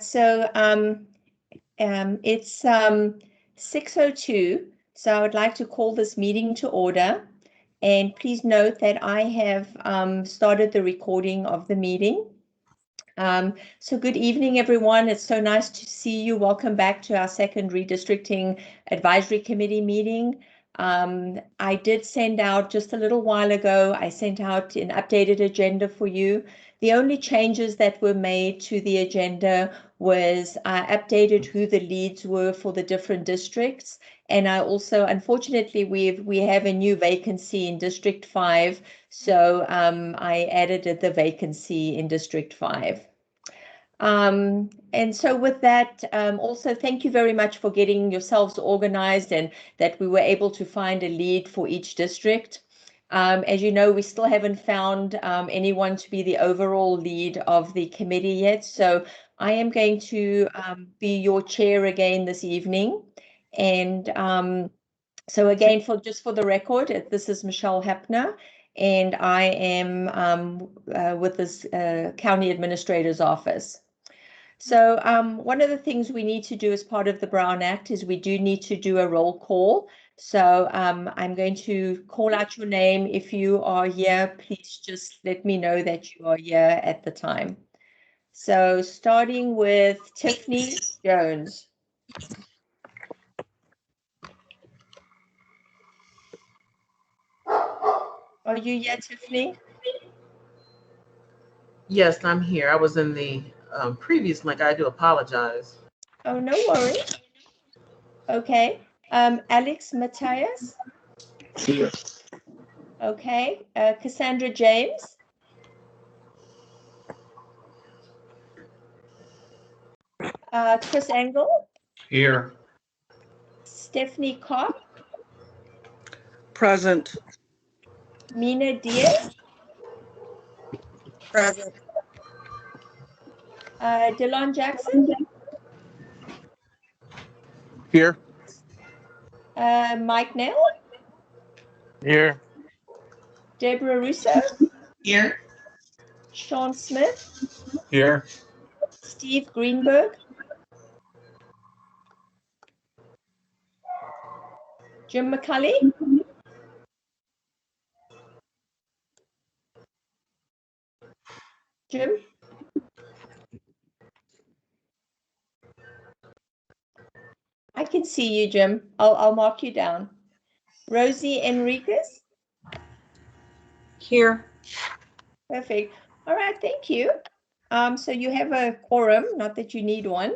So it's 6:02. So I would like to call this meeting to order. And please note that I have started the recording of the meeting. So good evening, everyone. It's so nice to see you. Welcome back to our second Redistricting Advisory Committee meeting. I did send out just a little while ago, I sent out an updated agenda for you. The only changes that were made to the agenda was I updated who the leads were for the different districts. And I also, unfortunately, we have a new vacancy in District 5. So I added the vacancy in District 5. And so with that, also thank you very much for getting yourselves organized and that we were able to find a lead for each district. As you know, we still haven't found anyone to be the overall lead of the committee yet. So I am going to be your chair again this evening. And so again, just for the record, this is Michelle Hepner, and I am with this County Administrator's Office. So one of the things we need to do as part of the Brown Act is we do need to do a roll call. So I'm going to call out your name. If you are here, please just let me know that you are here at the time. So starting with Tiffany Jones. Are you here, Tiffany? Yes, I'm here. I was in the previous link. I do apologize. Oh, no worries. Okay. Alex Matthias. Here. Okay. Cassandra James. Chris Engel. Here. Stephanie Kopp. Present. Mina Diaz. Present. Delon Jackson. Here. Mike Nell. Here. Deborah Russo. Here. Sean Smith. Here. Steve Greenberg. Jim McCulley. Jim. I can see you, Jim. I'll mark you down. Rosie Enriquez. Here. Perfect. All right, thank you. So you have a quorum, not that you need one.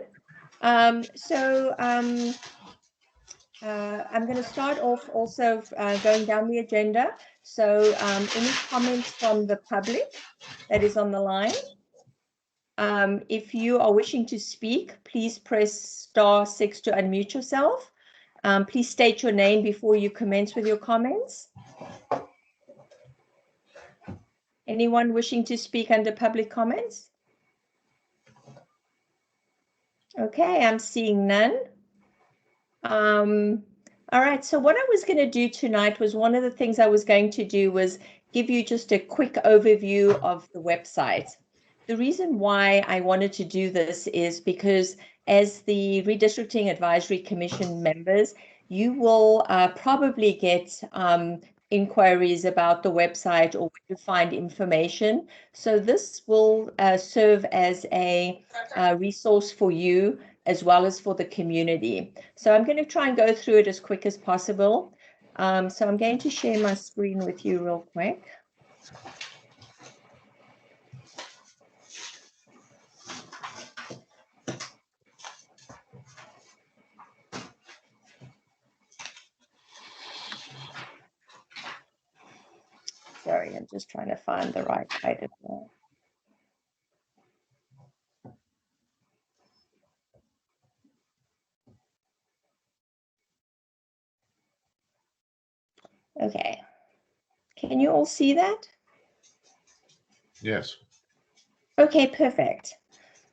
I'm going to start off also going down the agenda. So any comments from the public that is on the line? If you are wishing to speak, please press *6 to unmute yourself. Please state your name before you commence with your comments. Anyone wishing to speak under public comments? Okay, I'm seeing none. All right, so what I was going to do tonight was one of the things I was going to do was give you just a quick overview of the website. The reason why I wanted to do this is because as the Redistricting Advisory Commission members, you will probably get inquiries about the website or where to find information. So this will serve as a resource for you as well as for the community. So I'm going to try and go through it as quick as possible. So I'm going to share my screen with you real quick. Sorry, I'm just trying to find the right item. Okay. Can you all see that? Yes. Okay, perfect.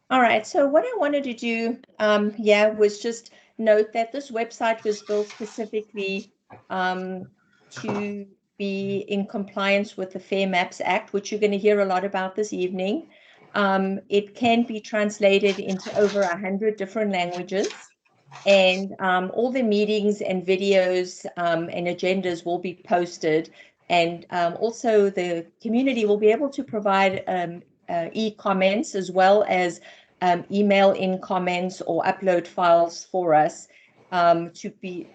All right, so what I wanted to do was just note that this website was built specifically to be in compliance with the Fair Maps Act, which you're going to hear a lot about this evening. It can be translated into over 100 different languages. And all the meetings and videos and agendas will be posted. And also the community will be able to provide e-comments as well as email in comments or upload files for us to be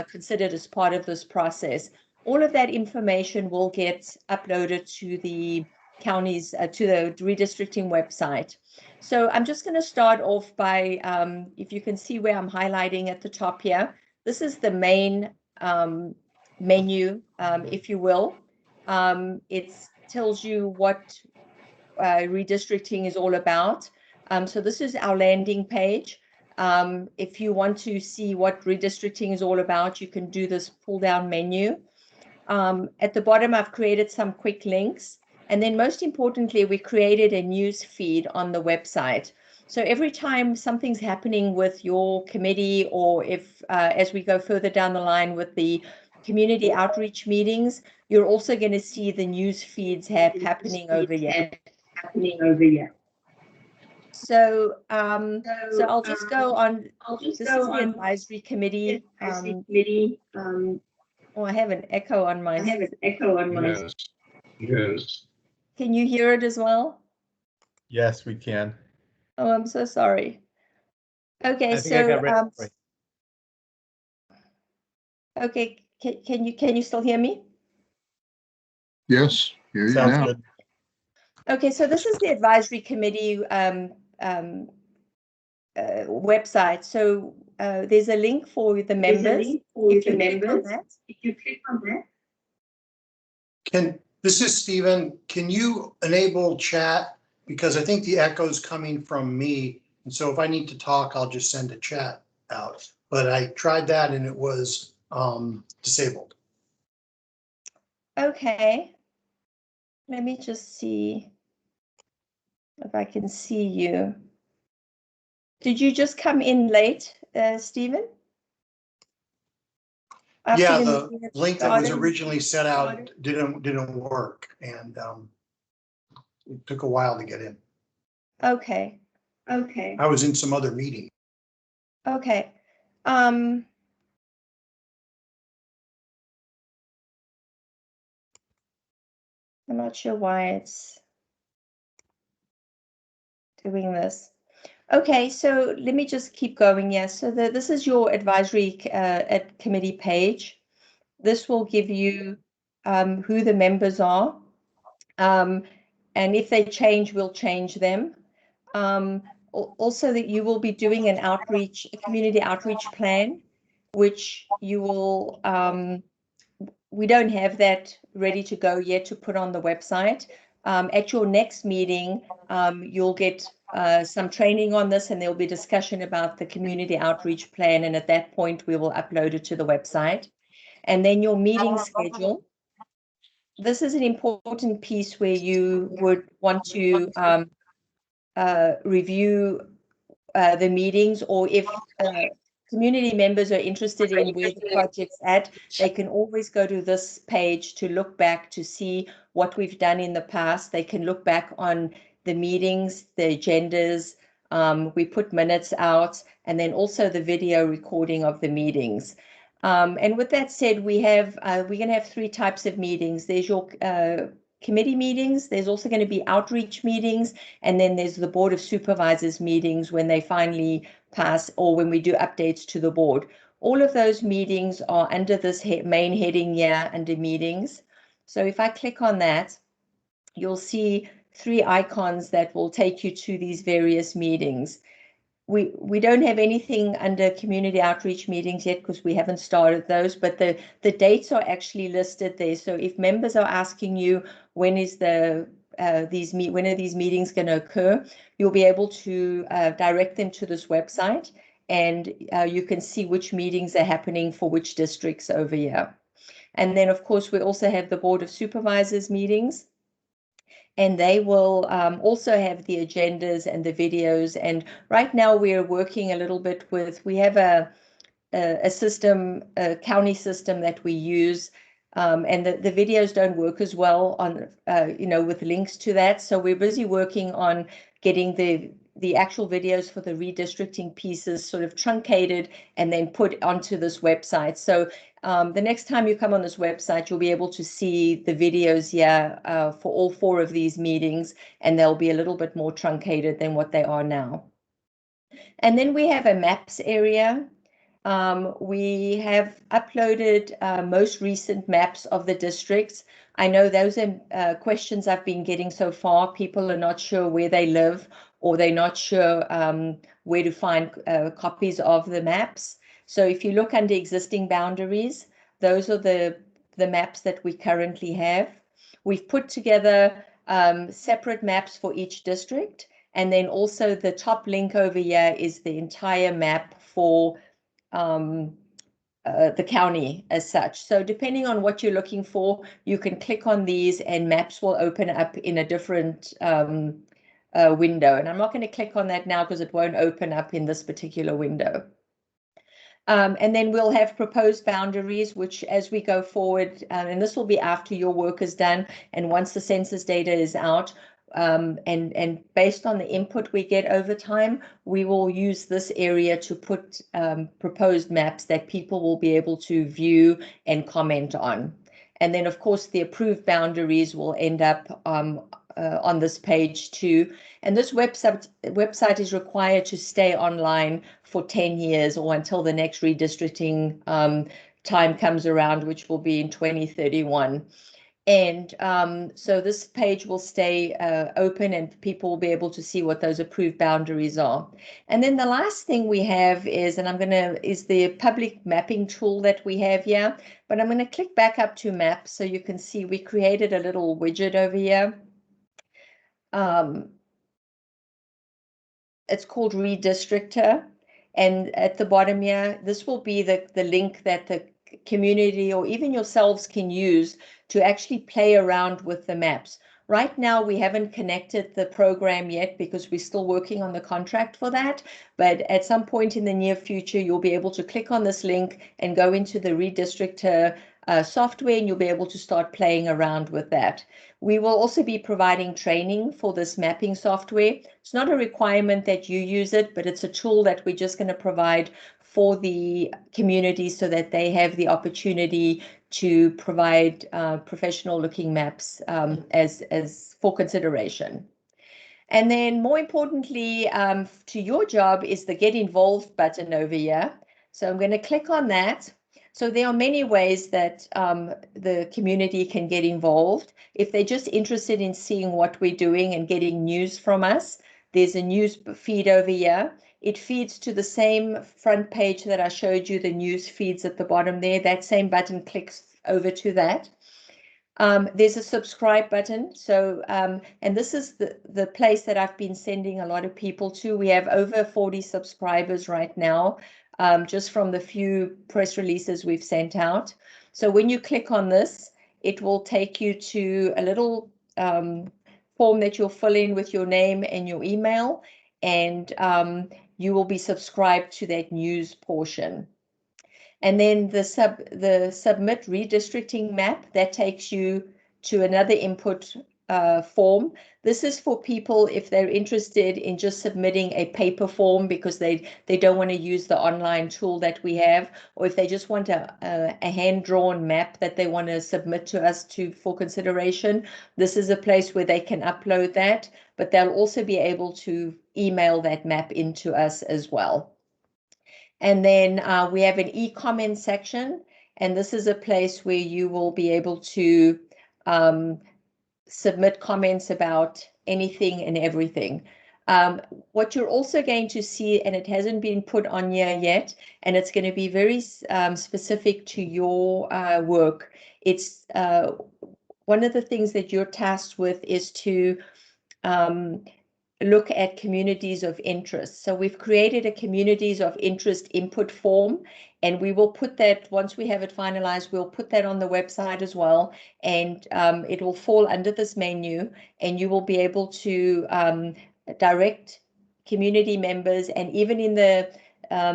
considered as part of this process. All of that information will get uploaded to the county's, to the redistricting website. So I'm just going to start off by, if you can see where I'm highlighting at the top here, this is the main menu, if you will. It tells you what redistricting is all about. So this is our landing page. If you want to see what redistricting is all about, you can do this pull down menu. At the bottom, I've created some quick links. And then most importantly, we created a news feed on the website. So every time something's happening with your committee, or if as we go further down the line with the community outreach meetings, you're also going to see the news feeds happening over here. So so I'll just go on. This is the advisory committee. Oh, I have an echo on my. Yes. Can you hear it as well? Yes, we can. Oh, I'm so sorry. Okay, so okay, can you still hear me? Yes, hear you Sounds now. good. Okay, so this is the advisory committee website. So there's a link for the members. If you click on that. This is Stephen. Can you enable chat? Because I think the echo is coming from me. And so if I need to talk, I'll just send a chat out. But I tried that and it was disabled. Okay. Let me just see if I can see you. Did you just come in late, Stephen? Yeah, the link that was originally set out didn't work, and it took a while to get in. Okay. I was in some other meeting. Okay. I'm not sure why it's doing this. Okay, so let me just keep going. Yes, so this is your advisory committee page. This will give you who the members are. And if they change, we'll change them. Also that you will be doing an outreach, a community outreach plan, which you will, we don't have that ready to go yet to put on the website. At your next meeting, you'll get some training on this, and there'll be discussion about the community outreach plan. And at that point, we will upload it to the website. And then your meeting schedule. This is an important piece where you would want to review the meetings, or if community members are interested in where the project's at, they can always go to this page to look back to see what we've done in the past. They can look back on the meetings, the agendas. We put minutes out, and then also the video recording of the meetings. And with that said, we're going to have 3 types of meetings. There's your committee meetings. There's also going to be outreach meetings. And then there's the Board of Supervisors meetings when they finally pass, or when we do updates to the board. All of those meetings are under this main heading here under meetings. So if I click on that, you'll see 3 icons that will take you to these various meetings. We don't have anything under community outreach meetings yet because we haven't started those, but the dates are actually listed there. So if members are asking you when is when are these meetings going to occur, you'll be able to direct them to this website, and you can see which meetings are happening for which districts over here. And then of course we also have the Board of Supervisors meetings. And they will also have the agendas and the videos. And right now we're working a little bit with, we have a system, a county system that we use And the videos don't work as well on, with links to that. So we're busy working on getting the actual videos for the redistricting pieces sort of truncated and then put onto this website. So the next time you come on this website, you'll be able to see the videos here for all 4 of these meetings, and they'll be a little bit more truncated than what they are now. And then we have a maps area. We have uploaded most recent maps of the districts. I know those are questions I've been getting so far. People are not sure where they live, or they're not sure where to find copies of the maps. So if you look under existing boundaries, those are the maps that we currently have. We've put together separate maps for each district. And then also the top link over here is the entire map for the county as such. So depending on what you're looking for, you can click on these and maps will open up in a different window. And I'm not going to click on that now because it won't open up in this particular window. And then we'll have proposed boundaries, which as we go forward, and this will be after your work is done, and once the census data is out, and based on the input we get over time, we will use this area to put proposed maps that people will be able to view and comment on. And then, of course, the approved boundaries will end up on this page too. And this website is required to stay online for 10 years or until the next redistricting time comes around, which will be in 2031. And so this page will stay open and people will be able to see what those approved boundaries are. And then the last thing we have is, is the public mapping tool that we have here. But I'm going to click back up to maps so you can see we created a little widget over here. It's called Redistrictor. And at the bottom here, this will be the link that the community or even yourselves can use to actually play around with the maps. Right now, we haven't connected the program yet because we're still working on the contract for that. But at some point in the near future, you'll be able to click on this link and go into the Redistrictor software, and you'll be able to start playing around with that. We will also be providing training for this mapping software. It's not a requirement that you use it, but it's a tool that we're just going to provide for the community so that they have the opportunity to provide professional looking maps as for consideration. And then more importantly, to your job is the Get Involved button over here. So I'm going to click on that. So there are many ways that the community can get involved. If they're just interested in seeing what we're doing and getting news from us, there's a news feed over here. It feeds to the same front page that I showed you, the news feeds at the bottom there. That same button clicks over to that. There's a subscribe button. So, and this is the place that I've been sending a lot of people to. We have over 40 subscribers right now, just from the few press releases we've sent out. So when you click on this, it will take you to a little form that you'll fill in with your name and your email, and you will be subscribed to that news portion. And then the submit redistricting map, that takes you to another input form. This is for people if they're interested in just submitting a paper form because they don't want to use the online tool that we have, or if they just want a hand-drawn map that they want to submit to us for consideration. This is a place where they can upload that, but they'll also be able to email that map into us as well. And then we have an e-comment section, and this is a place where you will be able to submit comments about anything and everything. What you're also going to see, and it hasn't been put on here yet, and it's going to be very specific to your work. It's one of the things that you're tasked with is to look at communities of interest. So we've created a communities of interest input form, and we will put that, once we have it finalized, we'll put that on the website as well, and it will fall under this menu, and you will be able to direct community members, and even in the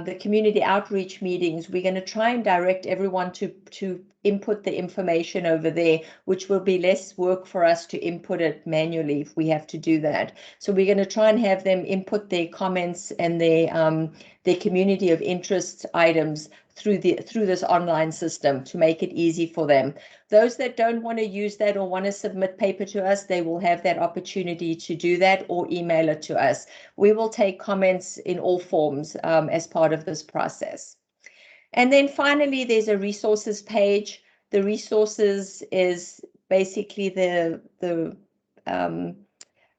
the community outreach meetings, we're going to try and direct everyone to input the information over there, which will be less work for us to input it manually if we have to do that. So we're going to try and have them input their comments and their community of interest items through this online system to make it easy for them. Those that don't want to use that or want to submit paper to us, they will have that opportunity to do that or email it to us. We will take comments in all forms as part of this process. And then finally, there's a resources page. The resources is basically the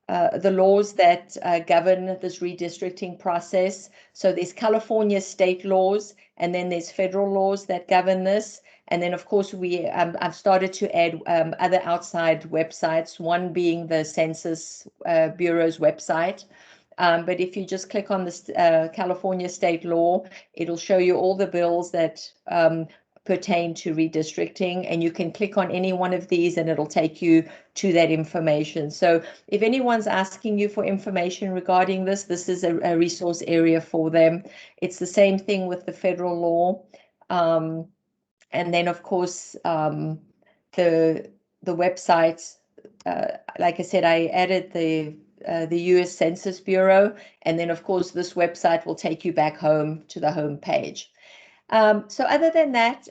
laws that govern this redistricting process. So there's California state laws, and then there's federal laws that govern this. And then, of course, I've started to add other outside websites, one being the Census Bureau's website. But if you just click on this California state law, it'll show you all the bills that pertain to redistricting, and you can click on any one of these and it'll take you to that information. So if anyone's asking you for information regarding this, this is a resource area for them. It's the same thing with the federal law. And then, of course, the websites, like I said, I added the U.S. Census Bureau, and then, of course, this website will take you back home to the home page. So other than that,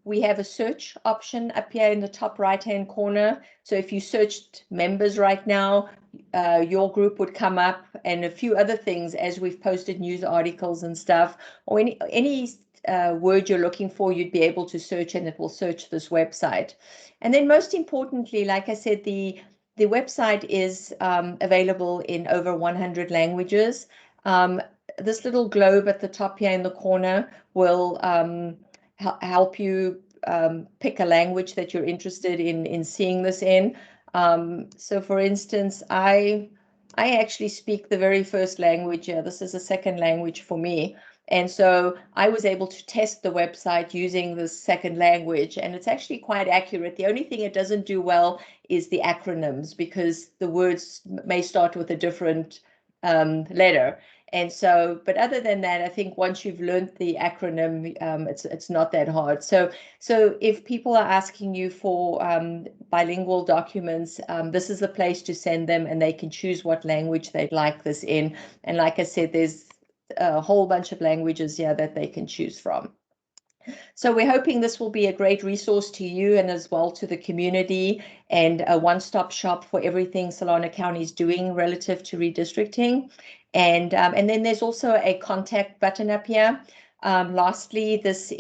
we have a search option up here in the top right-hand corner. So if you searched members right now, your group would come up, and a few other things as we've posted news articles and stuff, or any word you're looking for, you'd be able to search, and it will search this website. And then most importantly, like I said, the website is available in over 100 languages. This little globe at the top here in the corner will help you pick a language that you're interested in seeing this in. So for instance, I actually speak the very first language. This is a second language for me. And so I was able to test the website using the second language, and it's actually quite accurate. The only thing it doesn't do well is the acronyms, because the words may start with a different letter. And so, but other than that, I think once you've learned the acronym, it's not that hard. So if people are asking you for bilingual documents, this is the place to send them, and they can choose what language they'd like this in. And like I said, there's a whole bunch of languages here that they can choose from. So we're hoping this will be a great resource to you and as well to the community, and a one-stop shop for everything Solano County is doing relative to redistricting. And then there's also a contact button up here. Lastly, this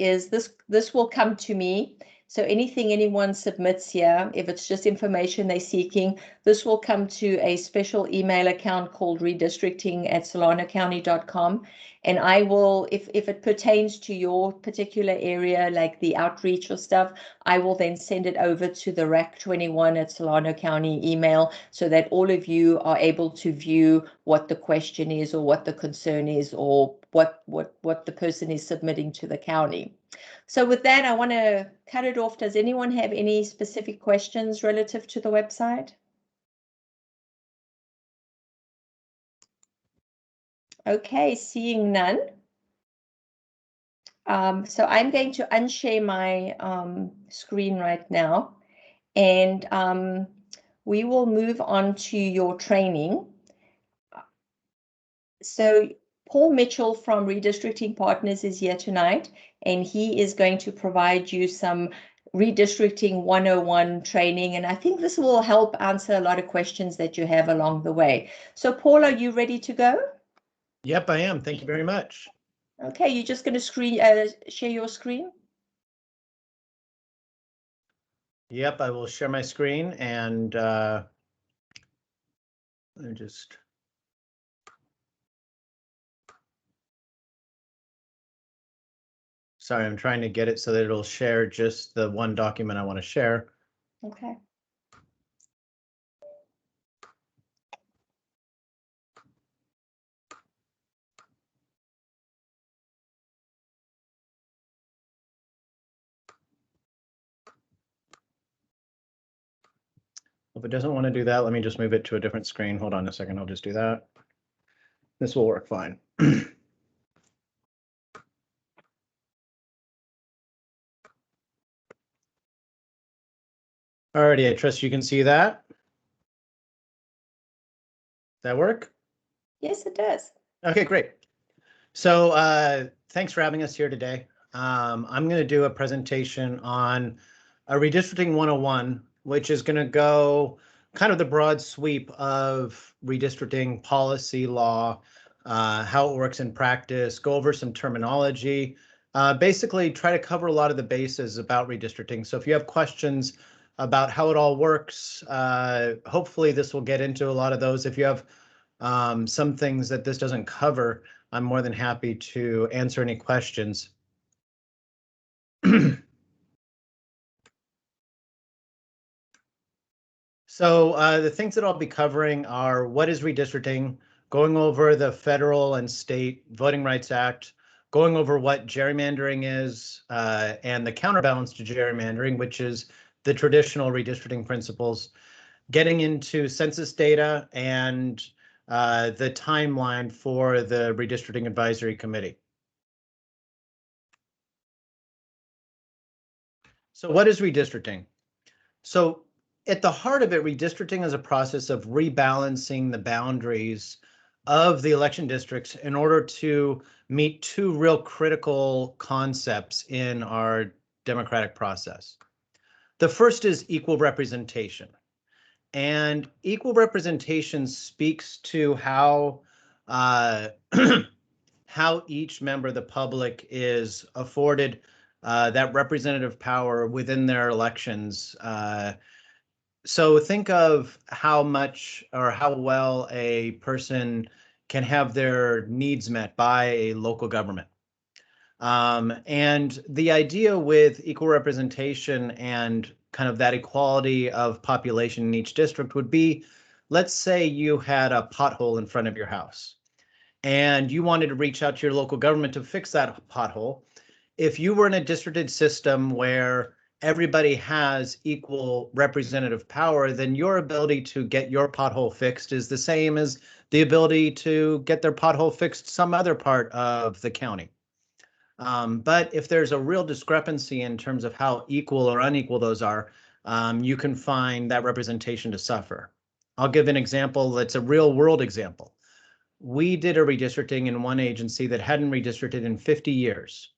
will come to me. So anything anyone submits here, if it's just information they're seeking, this will come to a special email account called redistricting@solanocounty.com. And I will, if it pertains to your particular area, like the outreach or stuff, I will then send it over to the RAC21@Solano County email, so that all of you are able to view what the question is, or what the concern is, or what the person is submitting to the county. So with that, I want to cut it off. Does anyone have any specific questions relative to the website? Okay, seeing none. So I'm going to unshare my screen right now, and we will move on to your training. So Paul Mitchell from Redistricting Partners is here tonight, and he is going to provide you some Redistricting 101 training, and I think this will help answer a lot of questions that you have along the way. So Paul, are you ready to go? Yep, I am. Thank you very much. Okay, you're just going to share your screen? Yep, I will share my screen, and let me just. Sorry, I'm trying to get it so that it'll share just the one document I want to share. Okay. If it doesn't want to do that, let me just move it to a different screen. Hold on a second, I'll just do that. This will work fine. Alrighty, I trust you can see that. That work? Yes, it does. Okay, great. So thanks for having us here today. I'm going to do a presentation on a redistricting 101, which is going to go kind of the broad sweep of redistricting policy law, how it works in practice, go over some terminology, basically try to cover a lot of the bases about redistricting. So if you have questions about how it all works, hopefully this will get into a lot of those. If you have some things that this doesn't cover, I'm more than happy to answer any questions. So the things that I'll be covering are what is redistricting, going over the federal and state Voting Rights Act, going over what gerrymandering is, and the counterbalance to gerrymandering, which is the traditional redistricting principles, getting into census data and the timeline for the Redistricting Advisory Committee. So what is redistricting? So at the heart of it, redistricting is a process of rebalancing the boundaries of the election districts in order to meet two real critical concepts in our democratic process. The first is equal representation. And equal representation speaks to how how each member of the public is afforded that representative power within their elections. So think of how much or how well a person can have their needs met by a local government. And the idea with equal representation and kind of that equality of population in each district would be, let's say you had a pothole in front of your house and you wanted to reach out to your local government to fix that pothole. If you were in a districted system where everybody has equal representative power, then your ability to get your pothole fixed is the same as the ability to get their pothole fixed some other part of the county. But if there's a real discrepancy in terms of how equal or unequal those are, you can find that representation to suffer. I'll give an example that's a real world example. We did a redistricting in one agency that hadn't redistricted in 50 years.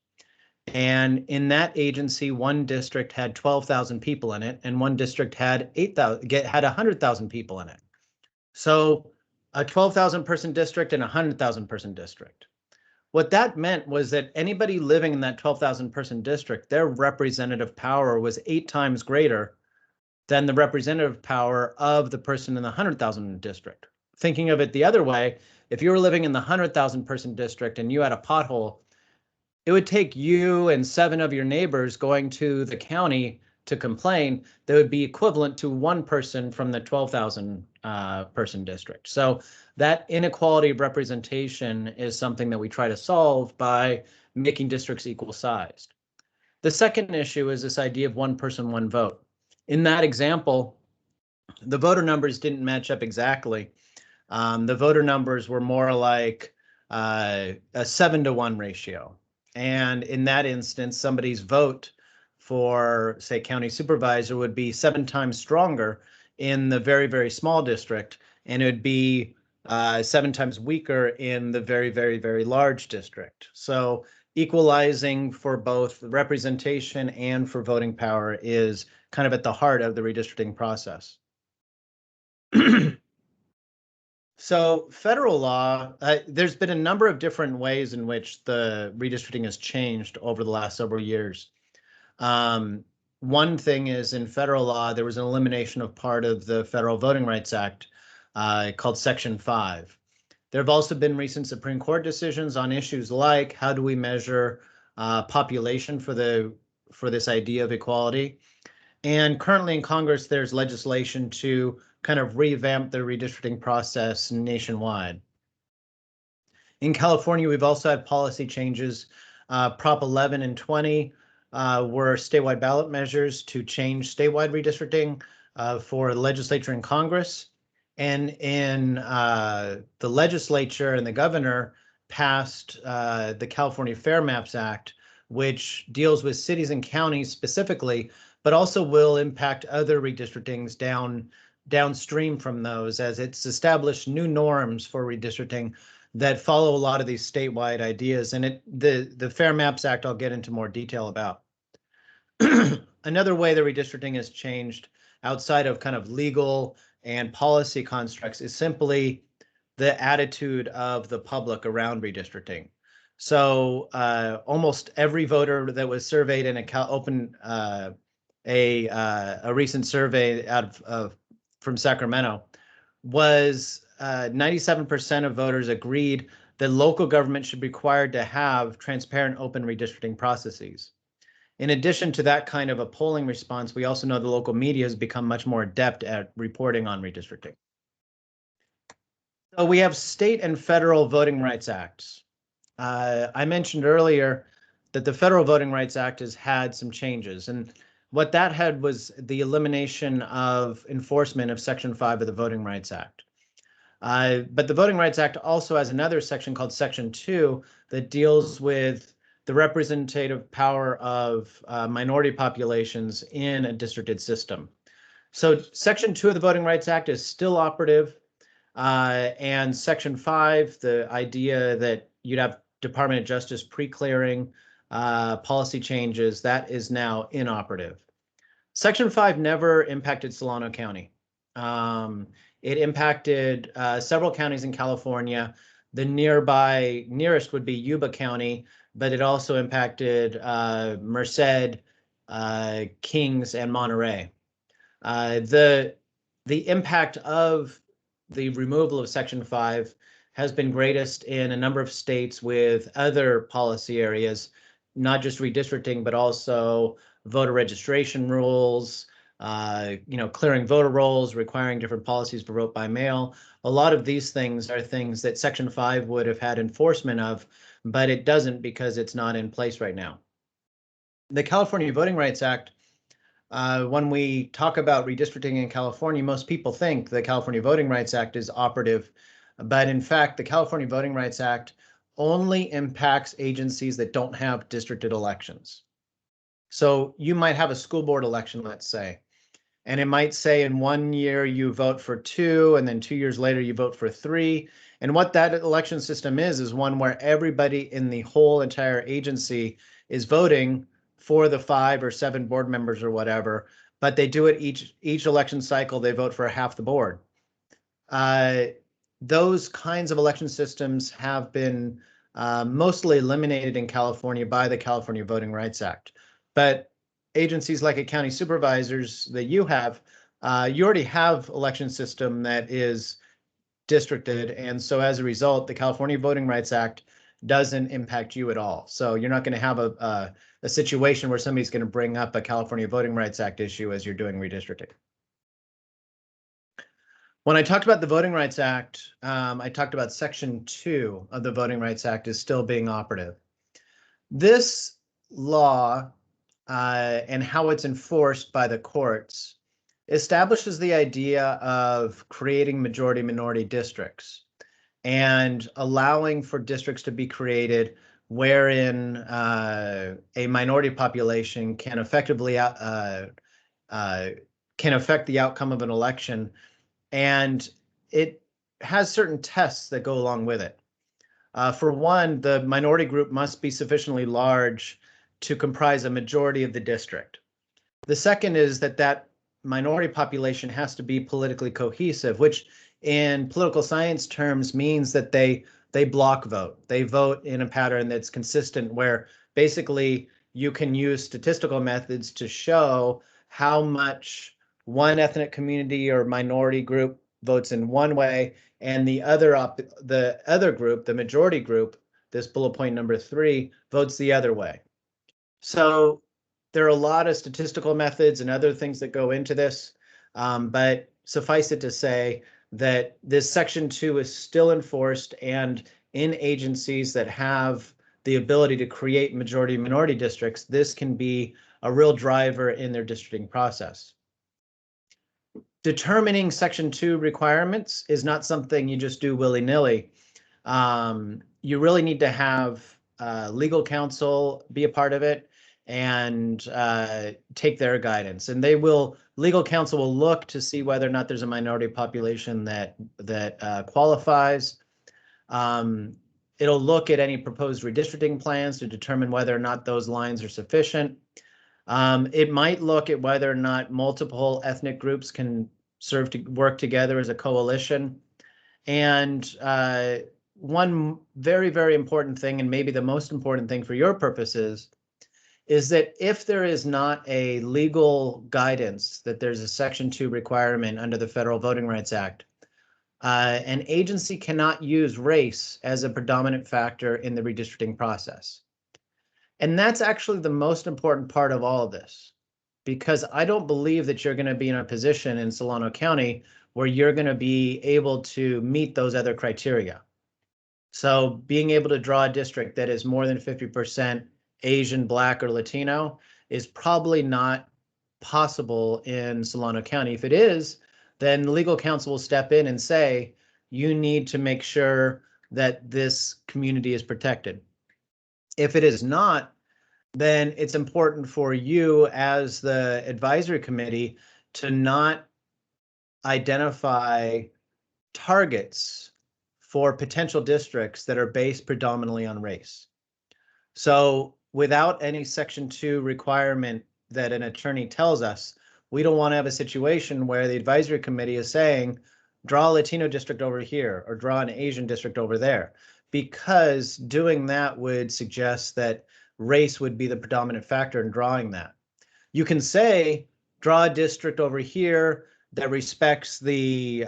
And in that agency, one district had 12,000 people in it, and one district had 100,000 people in it. So a 12,000 person district and a 100,000 person district. What that meant was that anybody living in that 12,000 person district, their representative power was 8 times greater than the representative power of the person in the 100,000 district. Thinking of it the other way, if you were living in the 100,000 person district and you had a pothole, it would take you and 7 of your neighbors going to the county to complain that would be equivalent to 1 person from the 12,000 person district. So that inequality of representation is something that we try to solve by making districts equal sized. The second issue is this idea of 1 person, 1 vote. In that example, the voter numbers didn't match up exactly. The voter numbers were more like a 7-to-1 ratio. And in that instance, somebody's vote for, say, county supervisor would be 7 times stronger in the very, very small district, and it would be 7 times weaker in the very, very, very large district. So equalizing for both representation and for voting power is kind of at the heart of the redistricting process. So federal law, there's been a number of different ways in which the redistricting has changed over the last several years. One thing is in federal law, there was an elimination of part of the Federal Voting Rights Act called Section 5. There have also been recent Supreme Court decisions on issues like how do we measure population for this idea of equality. And currently in Congress, there's legislation to kind of revamp the redistricting process nationwide. In California, we've also had policy changes. Prop 11 and 20 were statewide ballot measures to change statewide redistricting for the legislature and Congress. And in the legislature and the governor passed the California Fair Maps Act, which deals with cities and counties specifically, but also will impact other redistrictings downstream from those, as it's established new norms for redistricting that follow a lot of these statewide ideas. And the Fair Maps Act, I'll get into more detail about. Another way the redistricting has changed outside of kind of legal and policy constructs is simply the attitude of the public around redistricting. So almost every voter that was surveyed in a recent survey out of from Sacramento was 97% of voters agreed that local government should be required to have transparent, open redistricting processes. In addition to that kind of a polling response, we also know the local media has become much more adept at reporting on redistricting. So we have state and federal voting rights acts. I mentioned earlier that the Federal Voting Rights Act has had some changes, and what that had was the elimination of enforcement of Section 5 of the Voting Rights Act. But the Voting Rights Act also has another section called Section 2 that deals with the representative power of minority populations in a districted system. So Section 2 of the Voting Rights Act is still operative, and Section 5, the idea that you'd have Department of Justice pre-clearing policy changes, that is now inoperative. Section 5 never impacted Solano County. It impacted several counties in California. The nearest would be Yuba County, but it also impacted Merced, Kings, and Monterey. The impact of the removal of Section 5 has been greatest in a number of states with other policy areas, not just redistricting, but also voter registration rules, clearing voter rolls, requiring different policies for vote by mail. A lot of these things are things that Section 5 would have had enforcement of, but it doesn't because it's not in place right now. The California Voting Rights Act, when we talk about redistricting in California, most people think the California Voting Rights Act is operative, but in fact, the California Voting Rights Act only impacts agencies that don't have districted elections. So you might have a school board election, let's say, and it might say in 1 year you vote for 2, and then 2 years later you vote for 3. And what that election system is one where everybody in the whole entire agency is voting for the 5 or 7 board members or whatever, but they do it each election cycle, they vote for half the board. Those kinds of election systems have been mostly eliminated in California by the California Voting Rights Act. But agencies like a county supervisors that you have, you already have election system that is districted. And so as a result, the California Voting Rights Act doesn't impact you at all. So you're not going to have a situation where somebody's going to bring up a California Voting Rights Act issue as you're doing redistricting. When I talked about the Voting Rights Act, I talked about Section 2 of the Voting Rights Act is still being operative. This law and how it's enforced by the courts establishes the idea of creating majority-minority districts and allowing for districts to be created wherein a minority population can effectively can affect the outcome of an election. And it has certain tests that go along with it. For one, the minority group must be sufficiently large to comprise a majority of the district. The second is that minority population has to be politically cohesive, which in political science terms means that they block vote. They vote in a pattern that's consistent, where basically you can use statistical methods to show how much one ethnic community or minority group votes in one way, and the other group, the majority group, this bullet point number 3, votes the other way. So there are a lot of statistical methods and other things that go into this, but suffice it to say that this Section 2 is still enforced, and in agencies that have the ability to create majority-minority districts, this can be a real driver in their districting process. Determining Section 2 requirements is not something you just do willy-nilly. You really need to have legal counsel be a part of it, and take their guidance. And legal counsel will look to see whether or not there's a minority population that qualifies. It'll look at any proposed redistricting plans to determine whether or not those lines are sufficient. It might look at whether or not multiple ethnic groups can work together as a coalition. And one very, very important thing, and maybe the most important thing for your purposes, is that if there is not a legal guidance that there's a Section 2 requirement under the Federal Voting Rights Act, an agency cannot use race as a predominant factor in the redistricting process. And that's actually the most important part of all of this, because I don't believe that you're going to be in a position in Solano County where you're going to be able to meet those other criteria. So being able to draw a district that is more than 50% Asian, Black, or Latino is probably not possible in Solano County. If it is, then legal counsel will step in and say, you need to make sure that this community is protected. If it is not, then it's important for you as the advisory committee to not identify targets for potential districts that are based predominantly on race. So without any Section 2 requirement that an attorney tells us, we don't want to have a situation where the advisory committee is saying, draw a Latino district over here or draw an Asian district over there, because doing that would suggest that race would be the predominant factor in drawing that. You can say, draw a district over here that respects the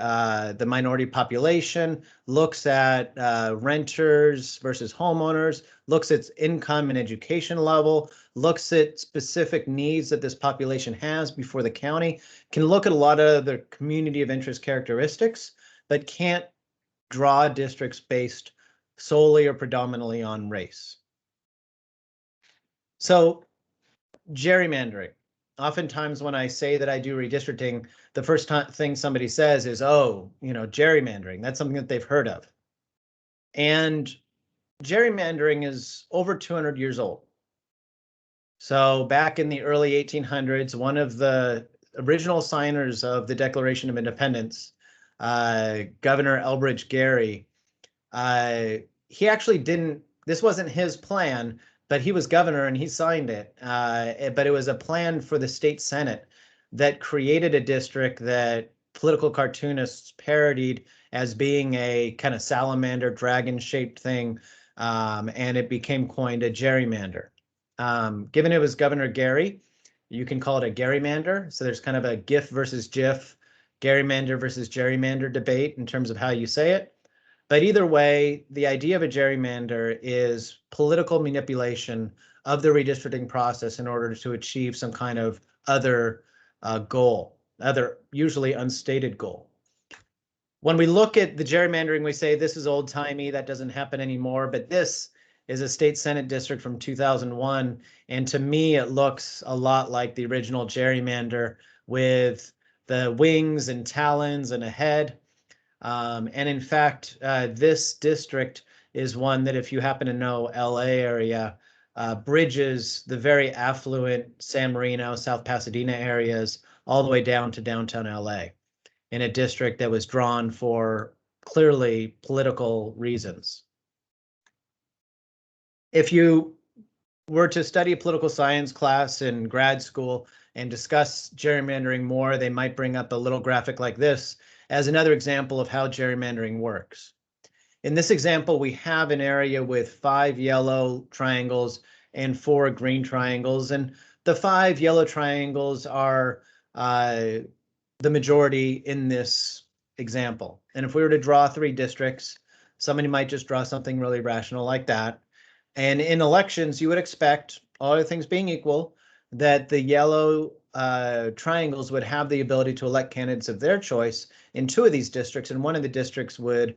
minority population, looks at renters versus homeowners, looks at income and education level, looks at specific needs that this population has before the county, can look at a lot of the community of interest characteristics, but can't draw districts based solely or predominantly on race. So gerrymandering. Oftentimes when I say that I do redistricting, the first thing somebody says is, oh, gerrymandering. That's something that they've heard of. And gerrymandering is over 200 years old. So back in the early 1800s, one of the original signers of the Declaration of Independence, Governor Elbridge Gerry, he actually this wasn't his plan, but he was governor and he signed it. But it was a plan for the state Senate that created a district that political cartoonists parodied as being a kind of salamander dragon-shaped thing, and it became coined a gerrymander. Given it was Governor Gerry, you can call it a gerrymander. So there's kind of a GIF versus GIF, gerrymander versus gerrymander debate in terms of how you say it. But either way, the idea of a gerrymander is political manipulation of the redistricting process in order to achieve some kind of other goal, usually unstated goal. When we look at the gerrymandering, we say this is old-timey, that doesn't happen anymore, but this is a state Senate district from 2001, and to me it looks a lot like the original gerrymander with the wings and talons and a head. And in fact, this district is one that, if you happen to know LA area, bridges the very affluent San Marino, South Pasadena areas all the way down to downtown LA, in a district that was drawn for clearly political reasons. If you were to study a political science class in grad school and discuss gerrymandering more, they might bring up a little graphic like this as another example of how gerrymandering works. In this example, we have an area with 5 yellow triangles and 4 green triangles, and the 5 yellow triangles are the majority in this example. And if we were to draw 3 districts, somebody might just draw something really rational like that. And in elections, you would expect, all other things being equal, that the yellow triangles would have the ability to elect candidates of their choice in 2 of these districts, and one of the districts would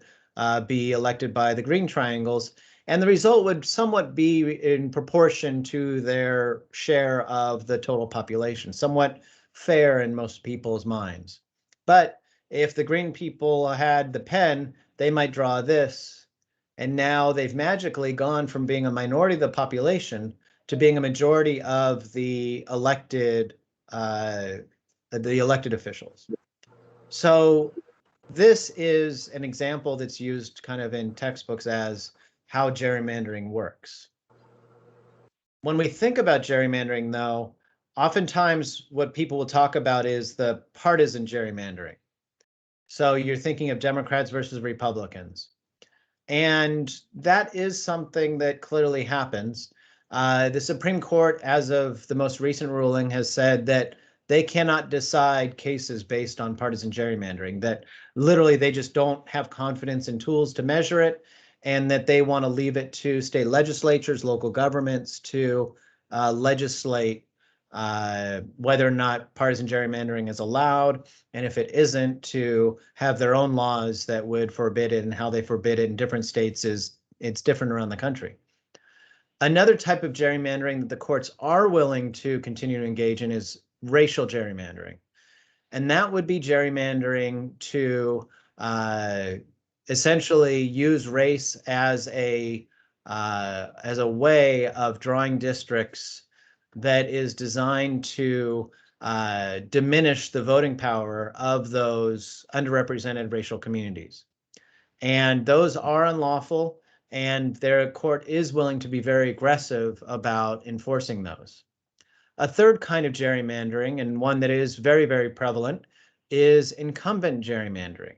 be elected by the green triangles. And the result would somewhat be in proportion to their share of the total population, somewhat fair in most people's minds. But if the green people had the pen, they might draw this. And now they've magically gone from being a minority of the population to being a majority of the elected officials. So this is an example that's used kind of in textbooks as how gerrymandering works. When we think about gerrymandering, though, oftentimes what people will talk about is the partisan gerrymandering. So you're thinking of Democrats versus Republicans. And that is something that clearly happens. The Supreme Court, as of the most recent ruling, has said that they cannot decide cases based on partisan gerrymandering, that literally they just don't have confidence in tools to measure it, and that they want to leave it to state legislatures, local governments to legislate whether or not partisan gerrymandering is allowed, and if it isn't, to have their own laws that would forbid it, and how they forbid it in different states it's different around the country. Another type of gerrymandering that the courts are willing to continue to engage in is racial gerrymandering. And that would be gerrymandering to essentially use race as a way of drawing districts that is designed to diminish the voting power of those underrepresented racial communities. And those are unlawful, and their court is willing to be very aggressive about enforcing those. A third kind of gerrymandering, and one that is very, very prevalent, is incumbent gerrymandering.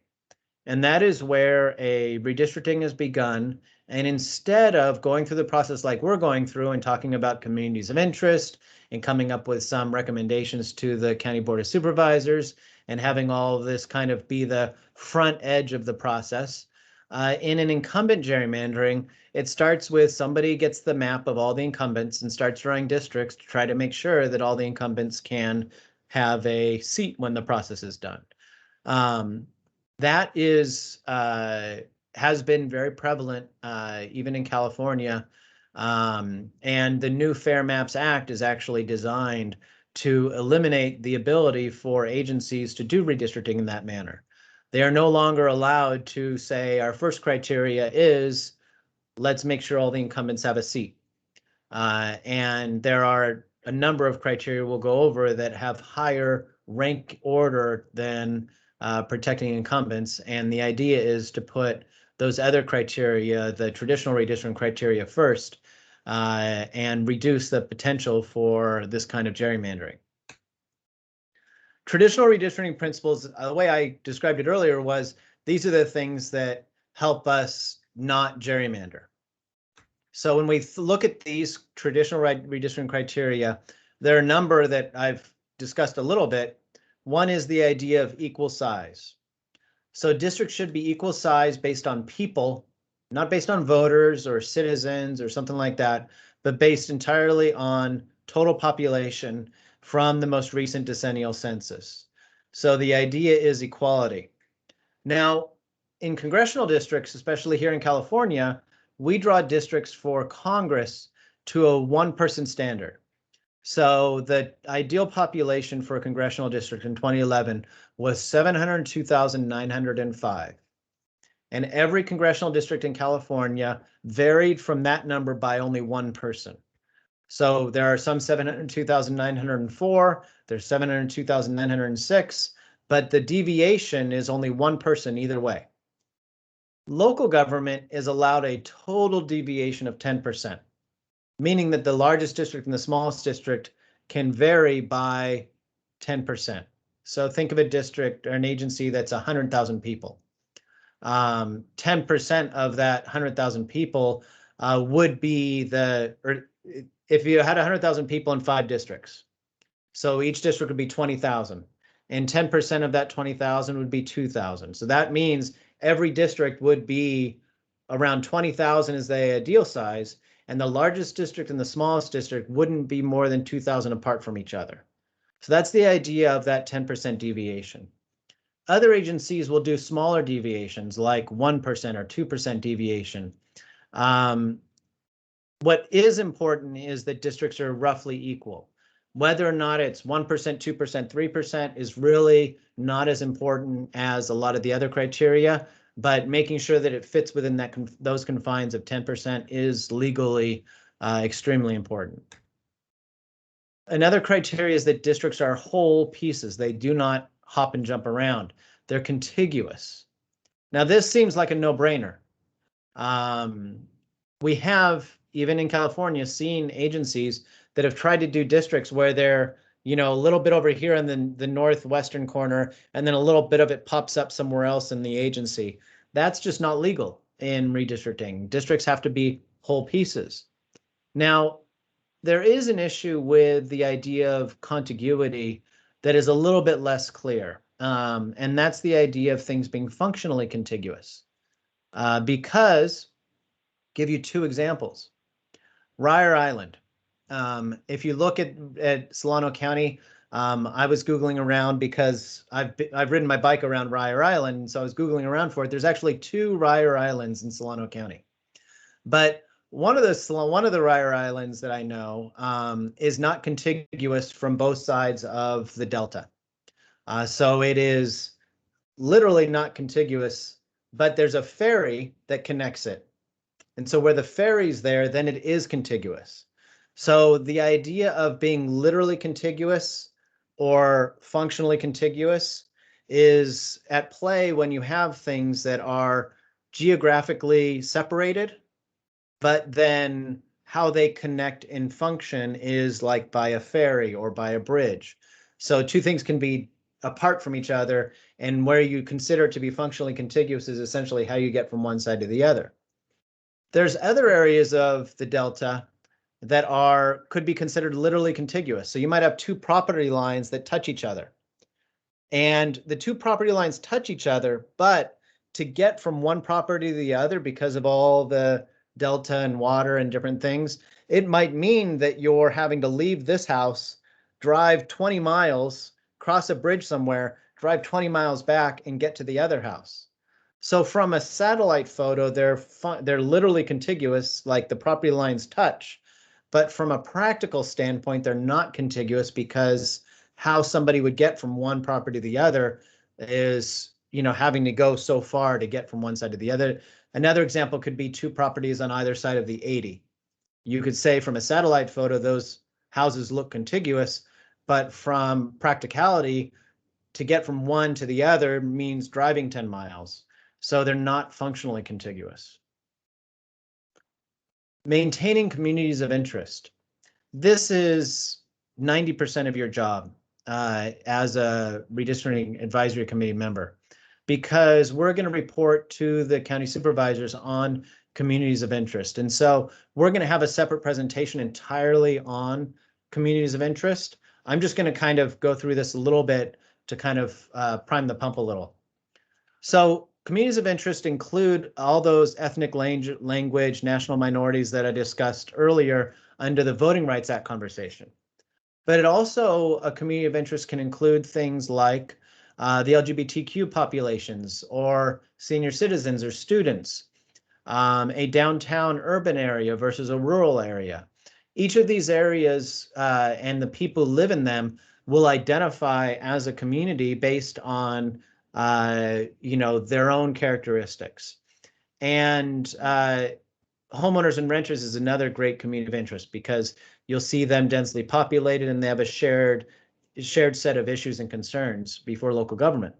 And that is where a redistricting is begun, and instead of going through the process like we're going through and talking about communities of interest and coming up with some recommendations to the County Board of Supervisors and having all of this kind of be the front edge of the process, in an incumbent gerrymandering, it starts with somebody gets the map of all the incumbents and starts drawing districts to try to make sure that all the incumbents can have a seat when the process is done. That is has been very prevalent even in California, and the new Fair Maps Act is actually designed to eliminate the ability for agencies to do redistricting in that manner. They are no longer allowed to say our first criteria is let's make sure all the incumbents have a seat. And there are a number of criteria we'll go over that have higher rank order than protecting incumbents. And the idea is to put those other criteria, the traditional redistricting criteria, first, and reduce the potential for this kind of gerrymandering. Traditional redistricting principles, the way I described it earlier, was these are the things that help us not gerrymander. So when we look at these traditional redistricting criteria, there are a number that I've discussed a little bit. One is the idea of equal size. So districts should be equal size based on people, not based on voters or citizens or something like that, but based entirely on total population from the most recent decennial census. So the idea is equality. Now, in congressional districts, especially here in California, we draw districts for Congress to a one-person standard. So the ideal population for a congressional district in 2011 was 702,905. And every congressional district in California varied from that number by only one person. So there are some 702,904, there's 702,906, but the deviation is only one person either way. Local government is allowed a total deviation of 10%, meaning that the largest district and the smallest district can vary by 10%. So think of a district or an agency that's 100,000 people. 10% of that 100,000 people would be if you had 100,000 people in 5 districts. So each district would be 20,000, and 10% of that 20,000 would be 2,000. So that means every district would be around 20,000 as the ideal size, and the largest district and the smallest district wouldn't be more than 2,000 apart from each other. So that's the idea of that 10% deviation. Other agencies will do smaller deviations, like 1% or 2% deviation. What is important is that districts are roughly equal. Whether or not it's 1%, 2%, 3% is really not as important as a lot of the other criteria, but making sure that it fits within those confines of 10% is legally extremely important. Another criteria is that districts are whole pieces. They do not hop and jump around. They're contiguous. Now, this seems like a no-brainer. We have, even in California, seen agencies that have tried to do districts where they're, you know, a little bit over here in the northwestern corner, and then a little bit of it pops up somewhere else in the agency. That's just not legal in redistricting. Districts have to be whole pieces. Now, there is an issue with the idea of contiguity that is a little bit less clear. And that's the idea of things being functionally contiguous. Because, give you two examples. Ryer Island. If you look at Solano County, I was Googling around because I've ridden my bike around Ryer Island, so I was Googling around for it. There's actually 2 Ryer Islands in Solano County. But one of the Ryer Islands that I know is not contiguous from both sides of the delta. So it is literally not contiguous, but there's a ferry that connects it. And so where the ferry's there, then it is contiguous. So the idea of being literally contiguous or functionally contiguous is at play when you have things that are geographically separated, but then how they connect in function is like by a ferry or by a bridge. So 2 things can be apart from each other, and where you consider it to be functionally contiguous is essentially how you get from one side to the other. There's other areas of the delta that could be considered literally contiguous. So you might have 2 property lines that touch each other. And the 2 property lines touch each other, but to get from one property to the other, because of all the delta and water and different things, it might mean that you're having to leave this house, drive 20 miles, cross a bridge somewhere, drive 20 miles back and get to the other house. So from a satellite photo, they're literally contiguous, like the property lines touch. But from a practical standpoint, they're not contiguous because how somebody would get from one property to the other is, you know, having to go so far to get from one side to the other. Another example could be 2 properties on either side of the 80. You could say from a satellite photo, those houses look contiguous, but from practicality, to get from one to the other means driving 10 miles. So they're not functionally contiguous. Maintaining communities of interest. This is 90% of your job as a redistricting advisory committee member, because we're going to report to the county supervisors on communities of interest. And so we're going to have a separate presentation entirely on communities of interest. I'm just going to kind of go through this a little bit to kind of prime the pump a little. So communities of interest include all those ethnic language, national minorities that I discussed earlier under the Voting Rights Act conversation. But it also, a community of interest can include things like the LGBTQ populations or senior citizens or students, a downtown urban area versus a rural area. Each of these areas and the people who live in them will identify as a community based on you know, their own characteristics. And homeowners and renters is another great community of interest because you'll see them densely populated and they have a shared set of issues and concerns before local government.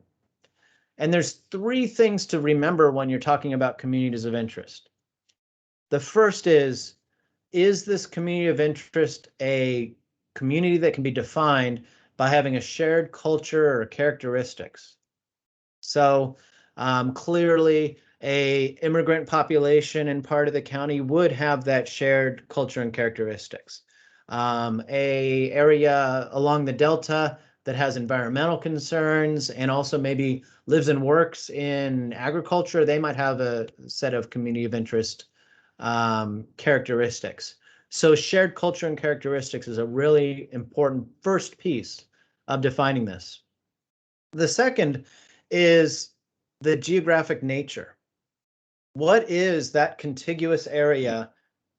And there's 3 things to remember when you're talking about communities of interest. The first is this community of interest a community that can be defined by having a shared culture or characteristics? So clearly a immigrant population in part of the county would have that shared culture and characteristics. A area along the delta that has environmental concerns and also maybe lives and works in agriculture, they might have a set of community of interest characteristics. So shared culture and characteristics is a really important first piece of defining this. The second is the geographic nature. What is that contiguous area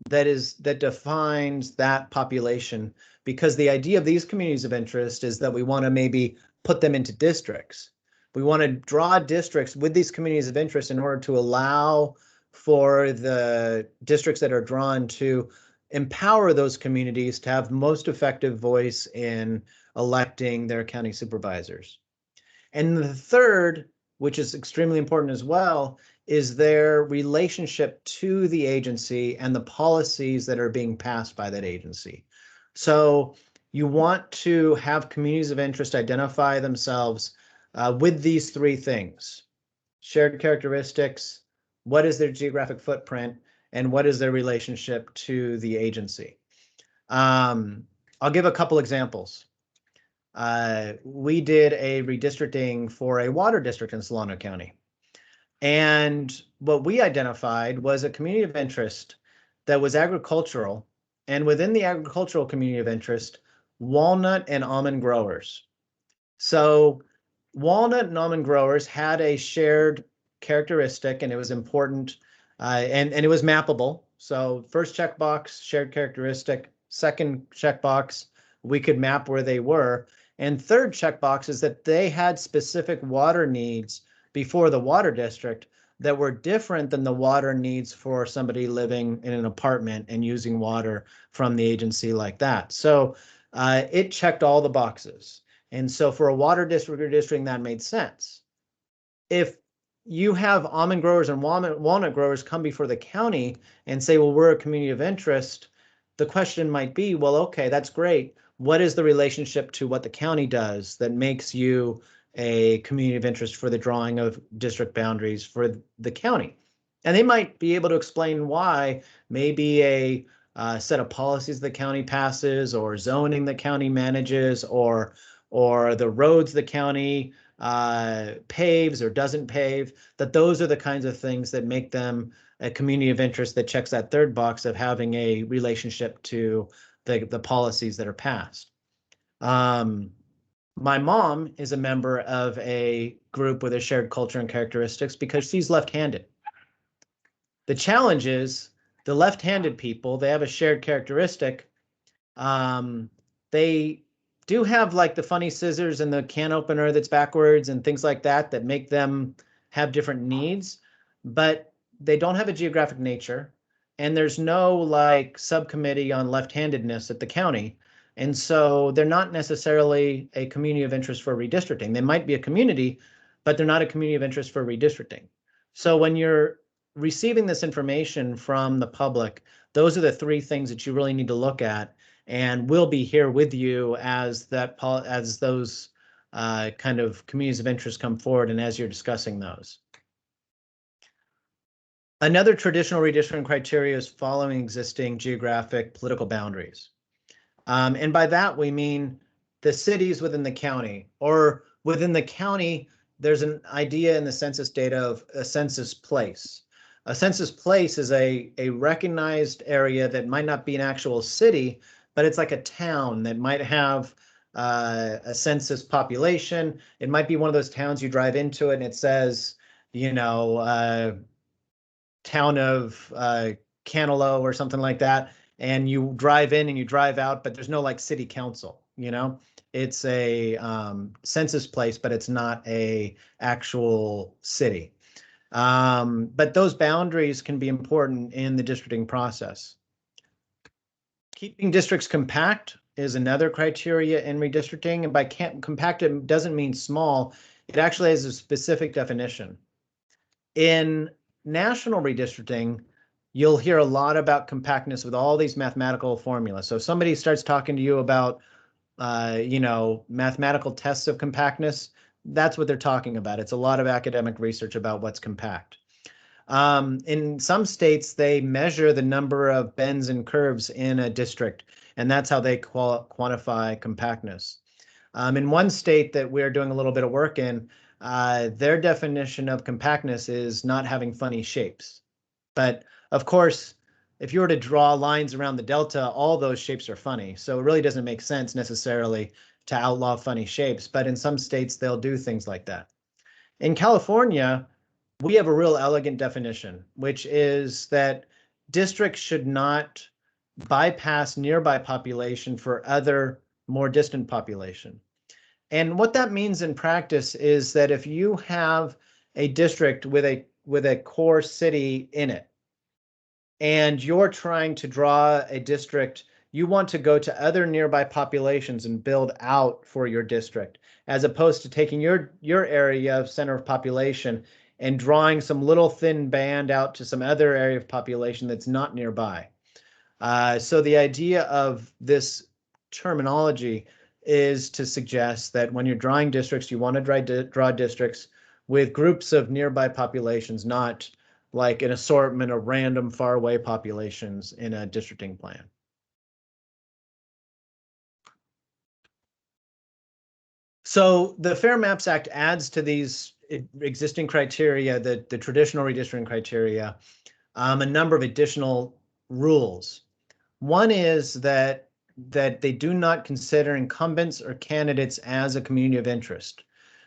that defines that population? Because the idea of these communities of interest is that we want to maybe put them into districts. We want to draw districts with these communities of interest in order to allow for the districts that are drawn to empower those communities to have most effective voice in electing their county supervisors. And the third, which is extremely important as well, is their relationship to the agency and the policies that are being passed by that agency. So you want to have communities of interest identify themselves with these three things: shared characteristics, what is their geographic footprint, and what is their relationship to the agency. I'll give a couple examples. We did a redistricting for a water district in Solano County. And what we identified was a community of interest that was agricultural, and within the agricultural community of interest, walnut and almond growers. So walnut and almond growers had a shared characteristic, and it was important, and it was mappable. So first checkbox, shared characteristic; second checkbox, we could map where they were. And third checkbox is that they had specific water needs before the water district that were different than the water needs for somebody living in an apartment and using water from the agency like that. So it checked all the boxes. And so for a water district redistricting, that made sense. If you have almond growers and walnut growers come before the county and say, well, we're a community of interest, the question might be, well, okay, that's great. What is the relationship to what the county does that makes you a community of interest for the drawing of district boundaries for the county? And they might be able to explain why. Maybe a set of policies the county passes, or zoning the county manages, or the roads the county paves or doesn't pave, that those are the kinds of things that make them a community of interest that checks that third box of having a relationship to the policies that are passed. My mom is a member of a group with a shared culture and characteristics because she's left-handed. The challenge is the left-handed people, they have a shared characteristic. They do have like the funny scissors and the can opener that's backwards and things like that that make them have different needs, but they don't have a geographic nature, and there's no like subcommittee on left-handedness at the county. And so they're not necessarily a community of interest for redistricting. They might be a community, but they're not a community of interest for redistricting. So when you're receiving this information from the public, those are the three things that you really need to look at, and we'll be here with you as those kind of communities of interest come forward and as you're discussing those. Another traditional redistricting criteria is following existing geographic political boundaries. And by that, we mean the cities within the county, or within the county, there's an idea in the census data of a census place. A census place is a recognized area that might not be an actual city, but it's like a town that might have a census population. It might be one of those towns you drive into it and it says, you know, town of Canelo or something like that. And you drive in and you drive out, but there's no like city council, you know? It's a census place, but it's not a actual city. But those boundaries can be important in the districting process. Keeping districts compact is another criteria in redistricting. And by compact, it doesn't mean small. It actually has a specific definition. In national redistricting, you'll hear a lot about compactness with all these mathematical formulas. So if somebody starts talking to you about, you know, mathematical tests of compactness, that's what they're talking about. It's a lot of academic research about what's compact. In some states, they measure the number of bends and curves in a district, and that's how they quantify compactness. In one state that we're doing a little bit of work in, their definition of compactness is not having funny shapes. But of course, if you were to draw lines around the delta, all those shapes are funny. So it really doesn't make sense necessarily to outlaw funny shapes, but in some states, they'll do things like that. In California, we have a real elegant definition, which is that districts should not bypass nearby population for other more distant population. And what that means in practice is that if you have a district with a core city in it, and you're trying to draw a district, you want to go to other nearby populations and build out for your district, as opposed to taking your area of center of population and drawing some little thin band out to some other area of population that's not nearby. So the idea of this terminology is to suggest that when you're drawing districts, you want to draw districts with groups of nearby populations, not like an assortment of random faraway populations in a districting plan. So the Fair Maps Act adds to these existing criteria, the traditional redistricting criteria, a number of additional rules. One is that they do not consider incumbents or candidates as a community of interest.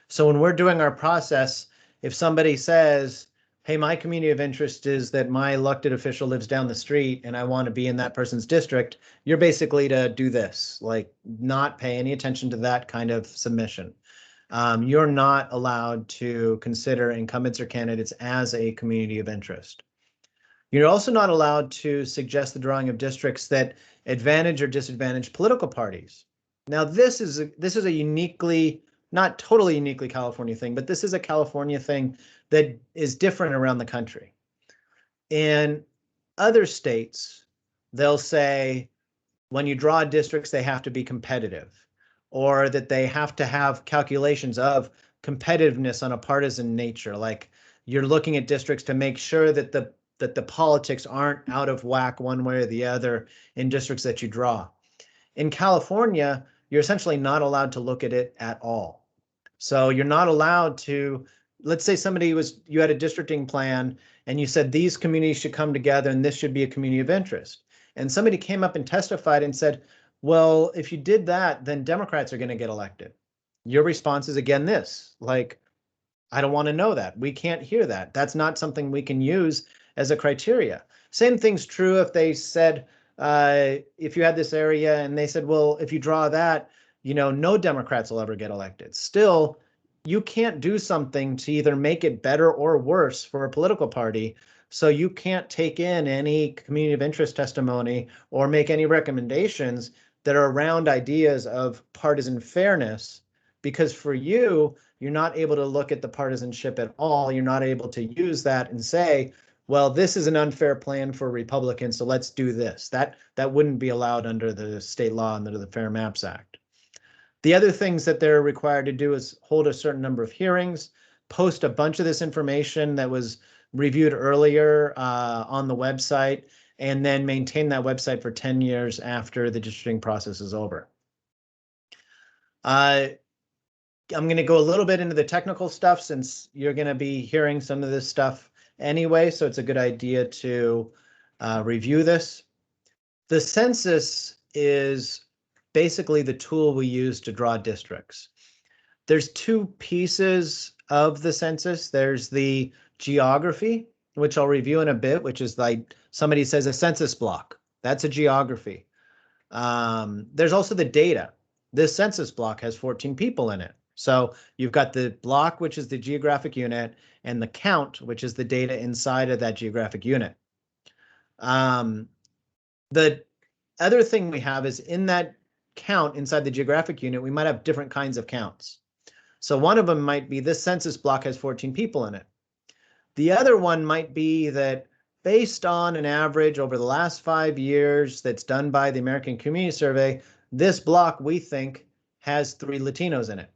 So when we're doing our process, if somebody says, hey, my community of interest is that my elected official lives down the street and I want to be in that person's district, you're basically to do this, like not pay any attention to that kind of submission. You're not allowed to consider incumbents or candidates as a community of interest. You're also not allowed to suggest the drawing of districts that advantage or disadvantage political parties. Now, this is a uniquely, not totally uniquely California thing, but this is a California thing that is different around the country. In other states, they'll say when you draw districts, they have to be competitive, or that they have to have calculations of competitiveness on a partisan nature. Like you're looking at districts to make sure that the politics aren't out of whack one way or the other in districts that you draw. In California, you're essentially not allowed to look at it at all. So you're not allowed to, let's say you had a districting plan and you said these communities should come together and this should be a community of interest. And somebody came up and testified and said, well, if you did that, then Democrats are going to get elected. Your response is again this, like, I don't want to know that. We can't hear that. That's not something we can use as a criteria. Same thing's true if they said, if you had this area and they said, well, if you draw that, no Democrats will ever get elected. Still, you can't do something to either make it better or worse for a political party. So you can't take in any community of interest testimony or make any recommendations that are around ideas of partisan fairness, because for you, you're not able to look at the partisanship at all. You're not able to use that and say, well, this is an unfair plan for Republicans, so let's do this. That wouldn't be allowed under the state law and under the Fair Maps Act. The other things that they're required to do is hold a certain number of hearings, post a bunch of this information that was reviewed earlier on the website, and then maintain that website for 10 years after the districting process is over. I'm going to go a little bit into the technical stuff since you're going to be hearing some of this stuff anyway, so it's a good idea to review this. The census is basically the tool we use to draw districts. There's two pieces of the census. There's the geography, which I'll review in a bit, which is like somebody says a census block. That's a geography. There's also the data. This census block has 14 people in it. So you've got the block, which is the geographic unit, and the count, which is the data inside of that geographic unit. The other thing we have is in that count inside the geographic unit, we might have different kinds of counts. So one of them might be this census block has 14 people in it. The other one might be that based on an average over the last 5 years that's done by the American Community Survey, this block we think has 3 Latinos in it.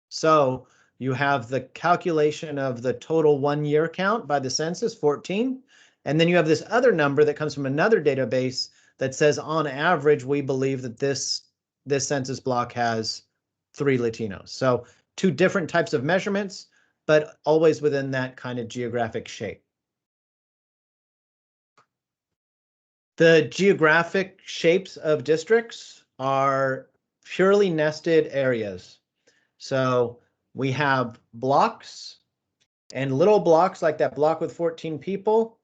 So you have the calculation of the total 1 year count by the census, 14. And then you have this other number that comes from another database that says on average, we believe that this census block has 3 Latinos. So 2 different types of measurements, but always within that kind of geographic shape. The geographic shapes of districts are purely nested areas. So we have blocks, and little blocks like that block with 14 people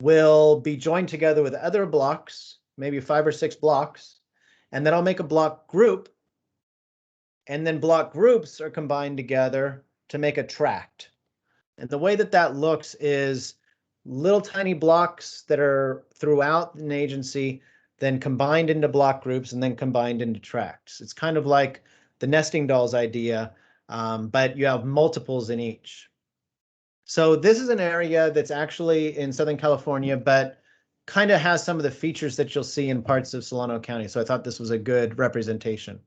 will be joined together with other blocks, maybe 5 or 6 blocks, and then I'll make a block group, and then block groups are combined together to make a tract. And the way that looks is little tiny blocks that are throughout an agency, then combined into block groups and then combined into tracts. It's kind of like the nesting dolls idea, but you have multiples in each. So this is an area that's actually in Southern California, but kind of has some of the features that you'll see in parts of Solano County. So I thought this was a good representation.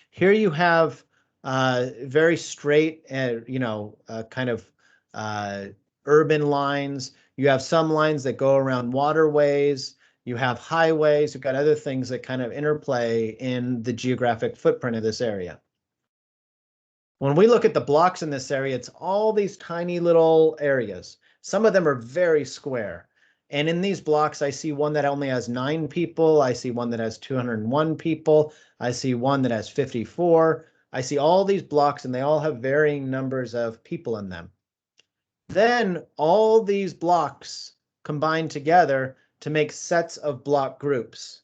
Here you have very straight, kind of urban lines. You have some lines that go around waterways. You have highways. You've got other things that kind of interplay in the geographic footprint of this area. When we look at the blocks in this area, it's all these tiny little areas. Some of them are very square. And in these blocks, I see one that only has 9 people. I see one that has 201 people. I see one that has 54. I see all these blocks, and they all have varying numbers of people in them. Then all these blocks combine together to make sets of block groups.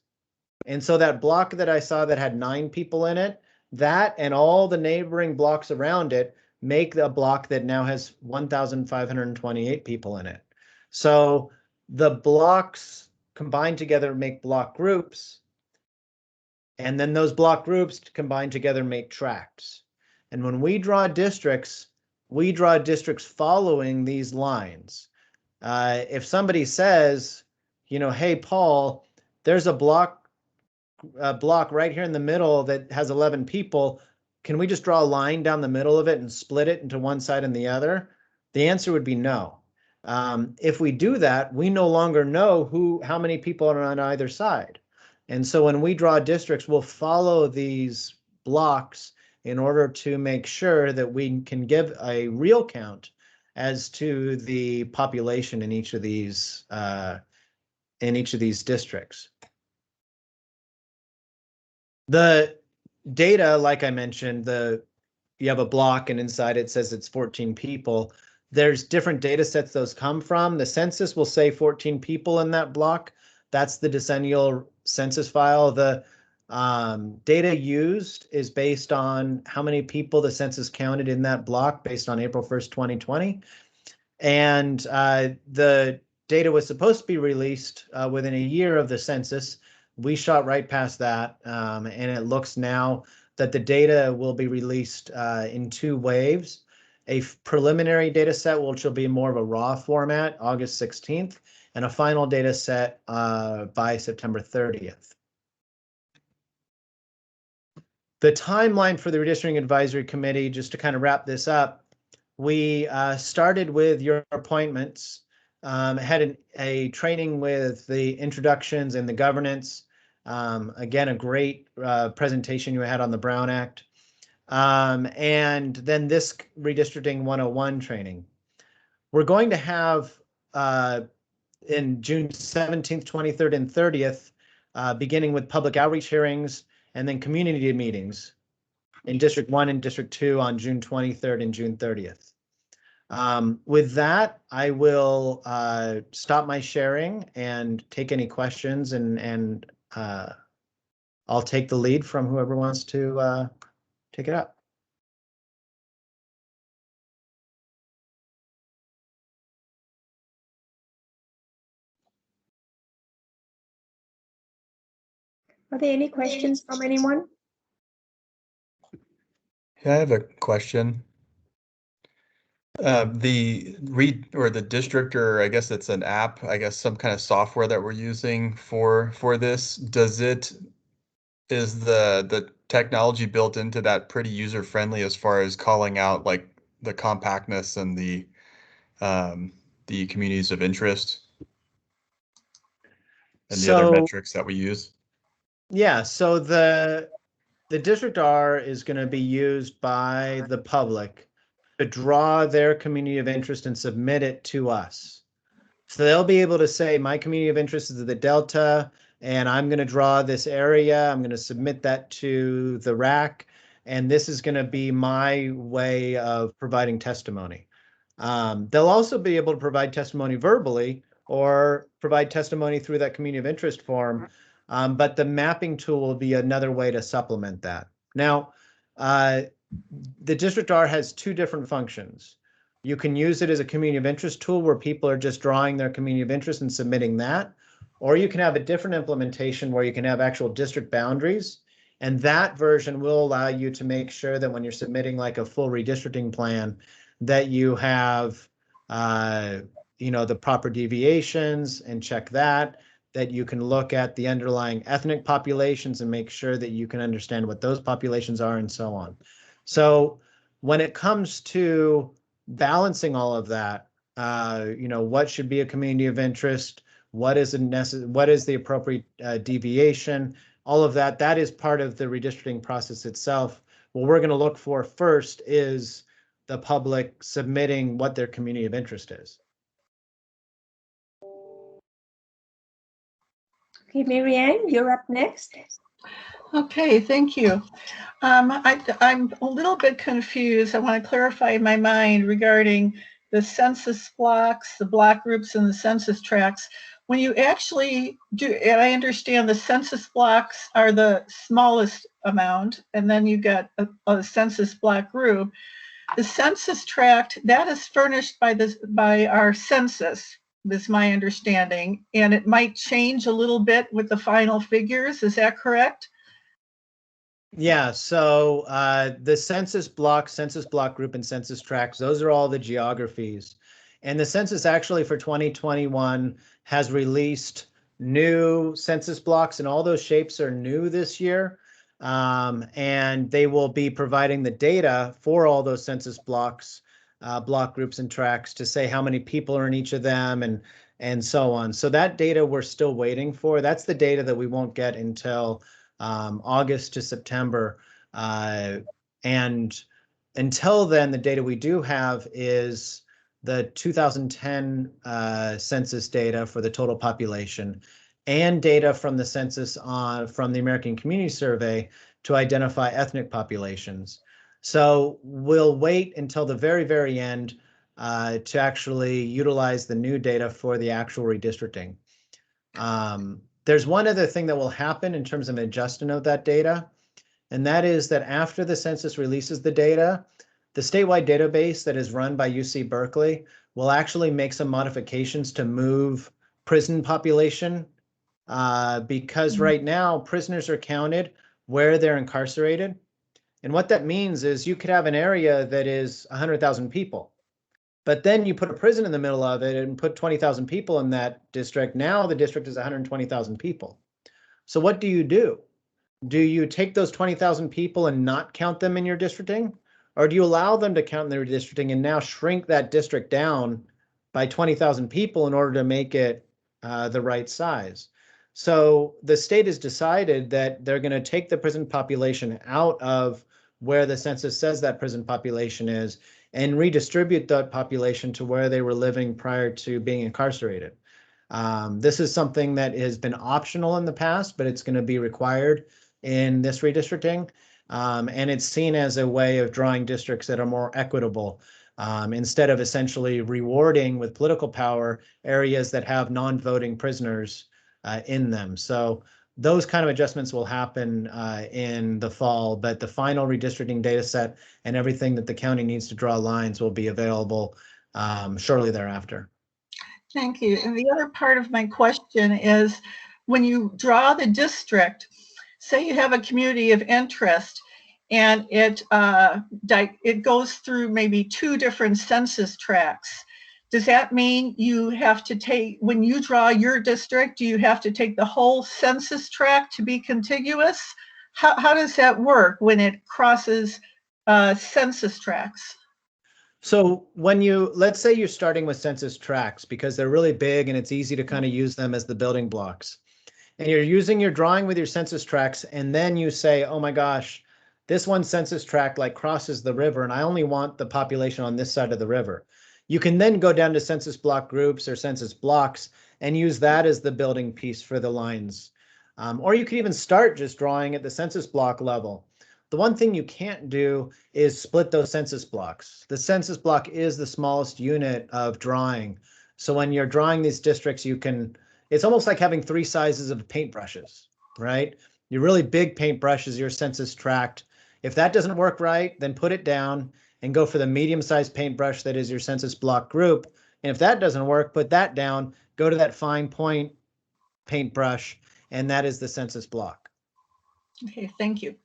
And so that block that I saw that had 9 people in it, that and all the neighboring blocks around it make a block that now has 1,528 people in it. So the blocks combined together make block groups, and then those block groups combined together make tracts. And when we draw districts following these lines. If somebody says, hey, Paul, there's a block right here in the middle that has 11 people. Can we just draw a line down the middle of it and split it into one side and the other? The answer would be no. If we do that, we no longer know how many people are on either side. And so when we draw districts, we'll follow these blocks in order to make sure that we can give a real count as to the population in each of these districts. The data, like I mentioned, you have a block and inside it says it's 14 people. There's different data sets those come from. The census will say 14 people in that block. That's the decennial census file. The data used is based on how many people the census counted in that block based on April 1st, 2020. And the data was supposed to be released within a year of the census. We shot right past that, and it looks now that the data will be released in 2 waves. A preliminary data set, which will be more of a raw format, August 16th, and a final data set by September 30th. The timeline for the Redistricting Advisory Committee, just to kind of wrap this up, we started with your appointments, had a training with the introductions and the governance. Again, a great presentation you had on the Brown Act. And then this Redistricting 101 training. We're going to have in June 17th, 23rd, and 30th, beginning with public outreach hearings and then community meetings in District 1 and District 2 on June 23rd and June 30th. With that, I will stop my sharing and take any questions, and I'll take the lead from whoever wants to take it up. Are there any questions from anyone? Yeah, I have a question. The district, or I guess it's an app, I guess some kind of software that we're using for this. Is the technology built into that pretty user friendly as far as calling out like the compactness and the communities of interest and the other metrics that we use? Yeah, so the District R is going to be used by the public to draw their community of interest and submit it to us. So they'll be able to say, my community of interest is the Delta, and I'm going to draw this area. I'm going to submit that to the RAC, and this is going to be my way of providing testimony. They'll also be able to provide testimony verbally or provide testimony through that community of interest form. But the mapping tool will be another way to supplement that. Now, the District R has 2 different functions. You can use it as a community of interest tool where people are just drawing their community of interest and submitting that. Or you can have a different implementation where you can have actual district boundaries. And that version will allow you to make sure that when you're submitting like a full redistricting plan, that you have, the proper deviations and check that you can look at the underlying ethnic populations and make sure that you can understand what those populations are and so on. So when it comes to balancing all of that, what should be a community of interest, what is the appropriate deviation, all of that is part of the redistricting process itself. What we're going to look for first is the public submitting what their community of interest is. Okay, Marianne, you're up next. Okay, thank you. I'm a little bit confused. I want to clarify in my mind regarding the census blocks, the block groups, and the census tracts. When you actually do, and I understand the census blocks are the smallest amount, and then you get a census block group. The census tract, that is furnished by our census, is my understanding, and it might change a little bit with the final figures. Is that correct? Yeah, so the census block group, and census tracts, those are all the geographies. And the census actually for 2021 has released new census blocks, and all those shapes are new this year. And they will be providing the data for all those census blocks, block groups and tracts to say how many people are in each of them and so on. So that data we're still waiting for. That's the data that we won't get until August to September. And until then, the data we do have is the 2010 census data for the total population and data from the census from the American Community Survey to identify ethnic populations. So we'll wait until the very, very end to actually utilize the new data for the actual redistricting. There's one other thing that will happen in terms of adjustment of that data, and that is that after the census releases the data, the statewide database that is run by UC Berkeley will actually make some modifications to move prison population because right now prisoners are counted where they're incarcerated. And what that means is you could have an area that is 100,000 people, but then you put a prison in the middle of it and put 20,000 people in that district. Now the district is 120,000 people. So what do? Do you take those 20,000 people and not count them in your districting? Or do you allow them to count in their redistricting and now shrink that district down by 20,000 people in order to make it the right size? So the state has decided that they're going to take the prison population out of where the census says that prison population is and redistribute that population to where they were living prior to being incarcerated. This is something that has been optional in the past, but it's going to be required in this redistricting. And it's seen as a way of drawing districts that are more equitable instead of essentially rewarding with political power areas that have non-voting prisoners in them. So those kind of adjustments will happen in the fall, but the final redistricting data set and everything that the county needs to draw lines will be available shortly thereafter. Thank you. And the other part of my question is, when you draw the district, say you have a community of interest and it goes through maybe 2 different census tracts. Does that mean you have to take, when you draw your district, do you have to take the whole census tract to be contiguous? How does that work when it crosses census tracts? So when let's say you're starting with census tracts because they're really big and it's easy to kind of use them as the building blocks. And you're drawing with your census tracts, and then you say, oh my gosh, this one census tract like crosses the river and I only want the population on this side of the river. You can then go down to census block groups or census blocks and use that as the building piece for the lines. Or you could even start just drawing at the census block level. The one thing you can't do is split those census blocks. The census block is the smallest unit of drawing. So when you're drawing these districts, it's almost like having 3 sizes of paintbrushes, right? Your really big paintbrush is your census tract. If that doesn't work right, then put it down and go for the medium-sized paintbrush that is your census block group. And if that doesn't work, put that down, go to that fine point paintbrush, and that is the census block. Okay, thank you.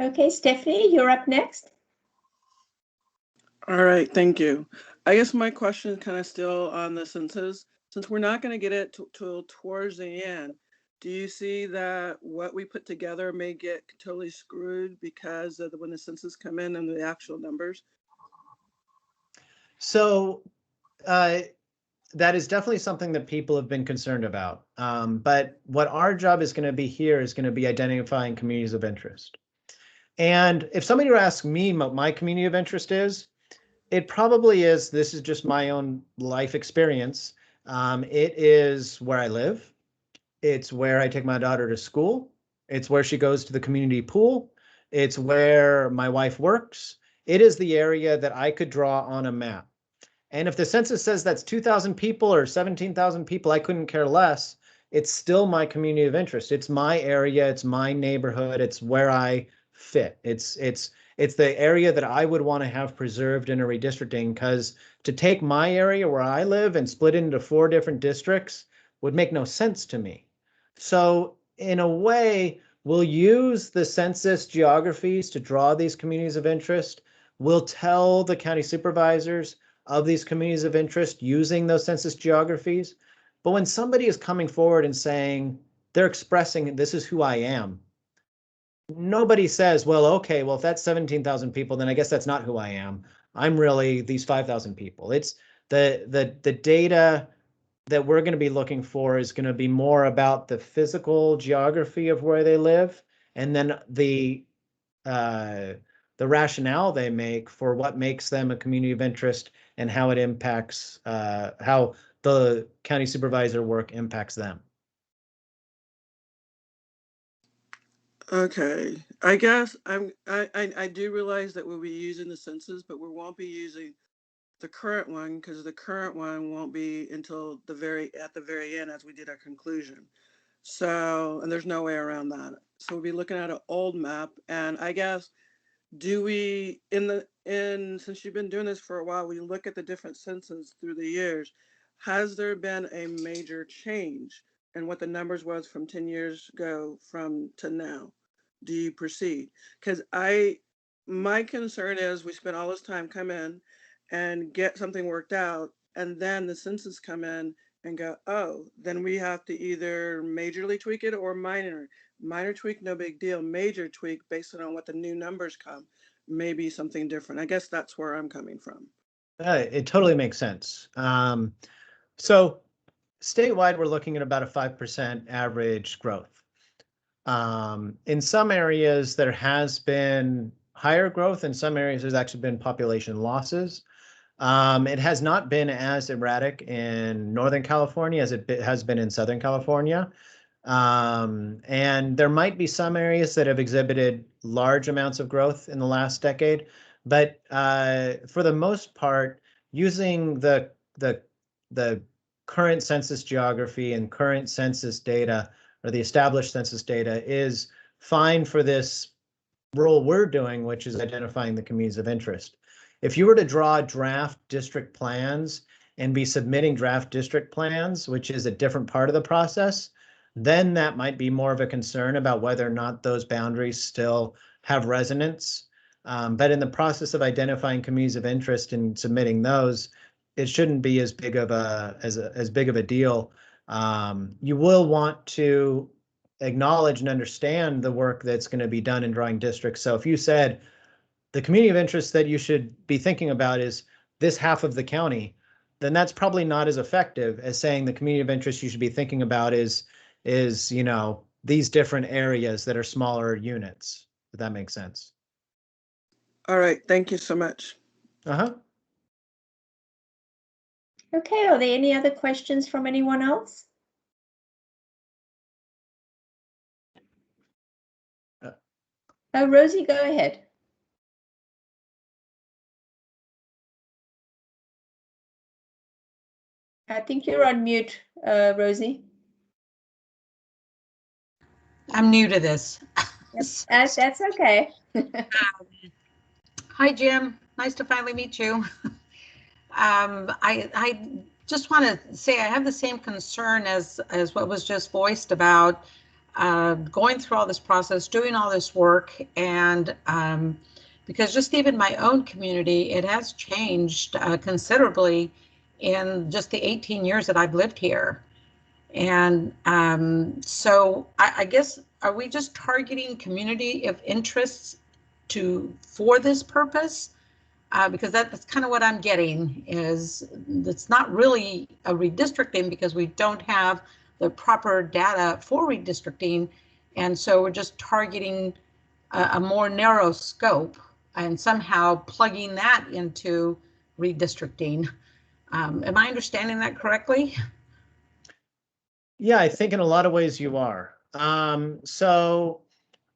Okay, Stephanie, you're up next. All right, thank you. I guess my question is kind of still on the census. Since we're not going to get it till towards the end, do you see that what we put together may get totally screwed because of when the census come in and the actual numbers? So that is definitely something that people have been concerned about. But what our job is going to be here is going to be identifying communities of interest. And if somebody were to ask me what my community of interest is, it probably is, this is just my own life experience. It is where I live. It's where I take my daughter to school. It's where she goes to the community pool. It's where my wife works. It is the area that I could draw on a map. And if the census says that's 2,000 people or 17,000 people, I couldn't care less. It's still my community of interest. It's my area. It's my neighborhood. It's where I fit. It's the area that I would want to have preserved in a redistricting, because to take my area where I live and split it into 4 different districts would make no sense to me. So in a way, we'll use the census geographies to draw these communities of interest. We'll tell the county supervisors of these communities of interest using those census geographies. But when somebody is coming forward and saying, they're expressing, this is who I am, nobody says, well, okay, well, if that's 17,000 people, then I guess that's not who I am. I'm really these 5,000 people. It's the data that we're going to be looking for is going to be more about the physical geography of where they live, and then the rationale they make for what makes them a community of interest and how it impacts, how the county supervisor work impacts them. Okay, I guess I do realize that we'll be using the census, but we won't be using the current one because the current one won't be until at the very end as we did our conclusion. So, and there's no way around that. So we'll be looking at an old map, and I guess do we since you've been doing this for a while, we look at the different census through the years. Has there been a major change in what the numbers was from 10 years ago from to now? Do you proceed? Because my concern is we spend all this time come in and get something worked out, and then the census come in and go, oh, then we have to either majorly tweak it or minor tweak, no big deal. Major tweak based on what the new numbers come, maybe something different. I guess that's where I'm coming from. It totally makes sense. So statewide, we're looking at about a 5% average growth. In some areas, there has been higher growth. In some areas, there's actually been population losses. It has not been as erratic in Northern California as it has been in Southern California. And there might be some areas that have exhibited large amounts of growth in the last decade. But for the most part, using the current census geography and current census data, or the established census data, is fine for this role we're doing, which is identifying the communities of interest. If you were to draw draft district plans and be submitting draft district plans, which is a different part of the process, then that might be more of a concern about whether or not those boundaries still have resonance. But in the process of identifying communities of interest and submitting those, it shouldn't be as big of a deal. You will want to acknowledge and understand the work that's going to be done in drawing districts. So if you said the community of interest that you should be thinking about is this half of the county, then that's probably not as effective as saying the community of interest you should be thinking about is these different areas that are smaller units, if that makes sense. All right, thank you so much. Okay, are there any other questions from anyone else? Oh, Rosie, go ahead. I think you're on mute, Rosie. I'm new to this. That's okay. Hi, Jim. Nice to finally meet you. I just want to say I have the same concern as what was just voiced about going through all this process, doing all this work, and because just even my own community, it has changed considerably in just the 18 years that I've lived here. And so I guess, are we just targeting community of interests for this purpose? Because that's kind of what I'm getting, is it's not really a redistricting because we don't have the proper data for redistricting. And so we're just targeting a more narrow scope and somehow plugging that into redistricting. Am I understanding that correctly? Yeah, I think in a lot of ways you are. So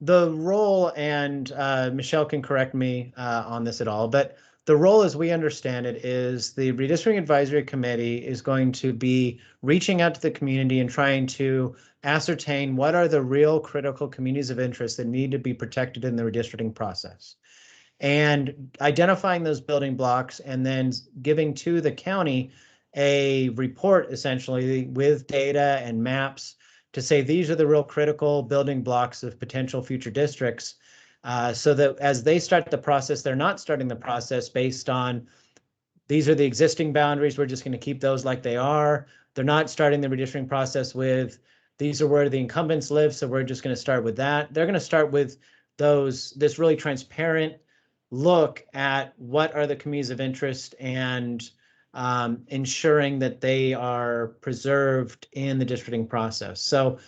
the role, and Michelle can correct me on this at all, but the role as we understand it is the Redistricting Advisory Committee is going to be reaching out to the community and trying to ascertain what are the real critical communities of interest that need to be protected in the redistricting process, and identifying those building blocks and then giving to the county a report essentially with data and maps to say these are the real critical building blocks of potential future districts, so that as they start the process, they're not starting the process based on these are the existing boundaries, we're just going to keep those like they are. They're not starting the redistricting process with these are where the incumbents live, so we're just going to start with that. They're going to start with this really transparent look at what are the communities of interest and ensuring that they are preserved in the districting process. So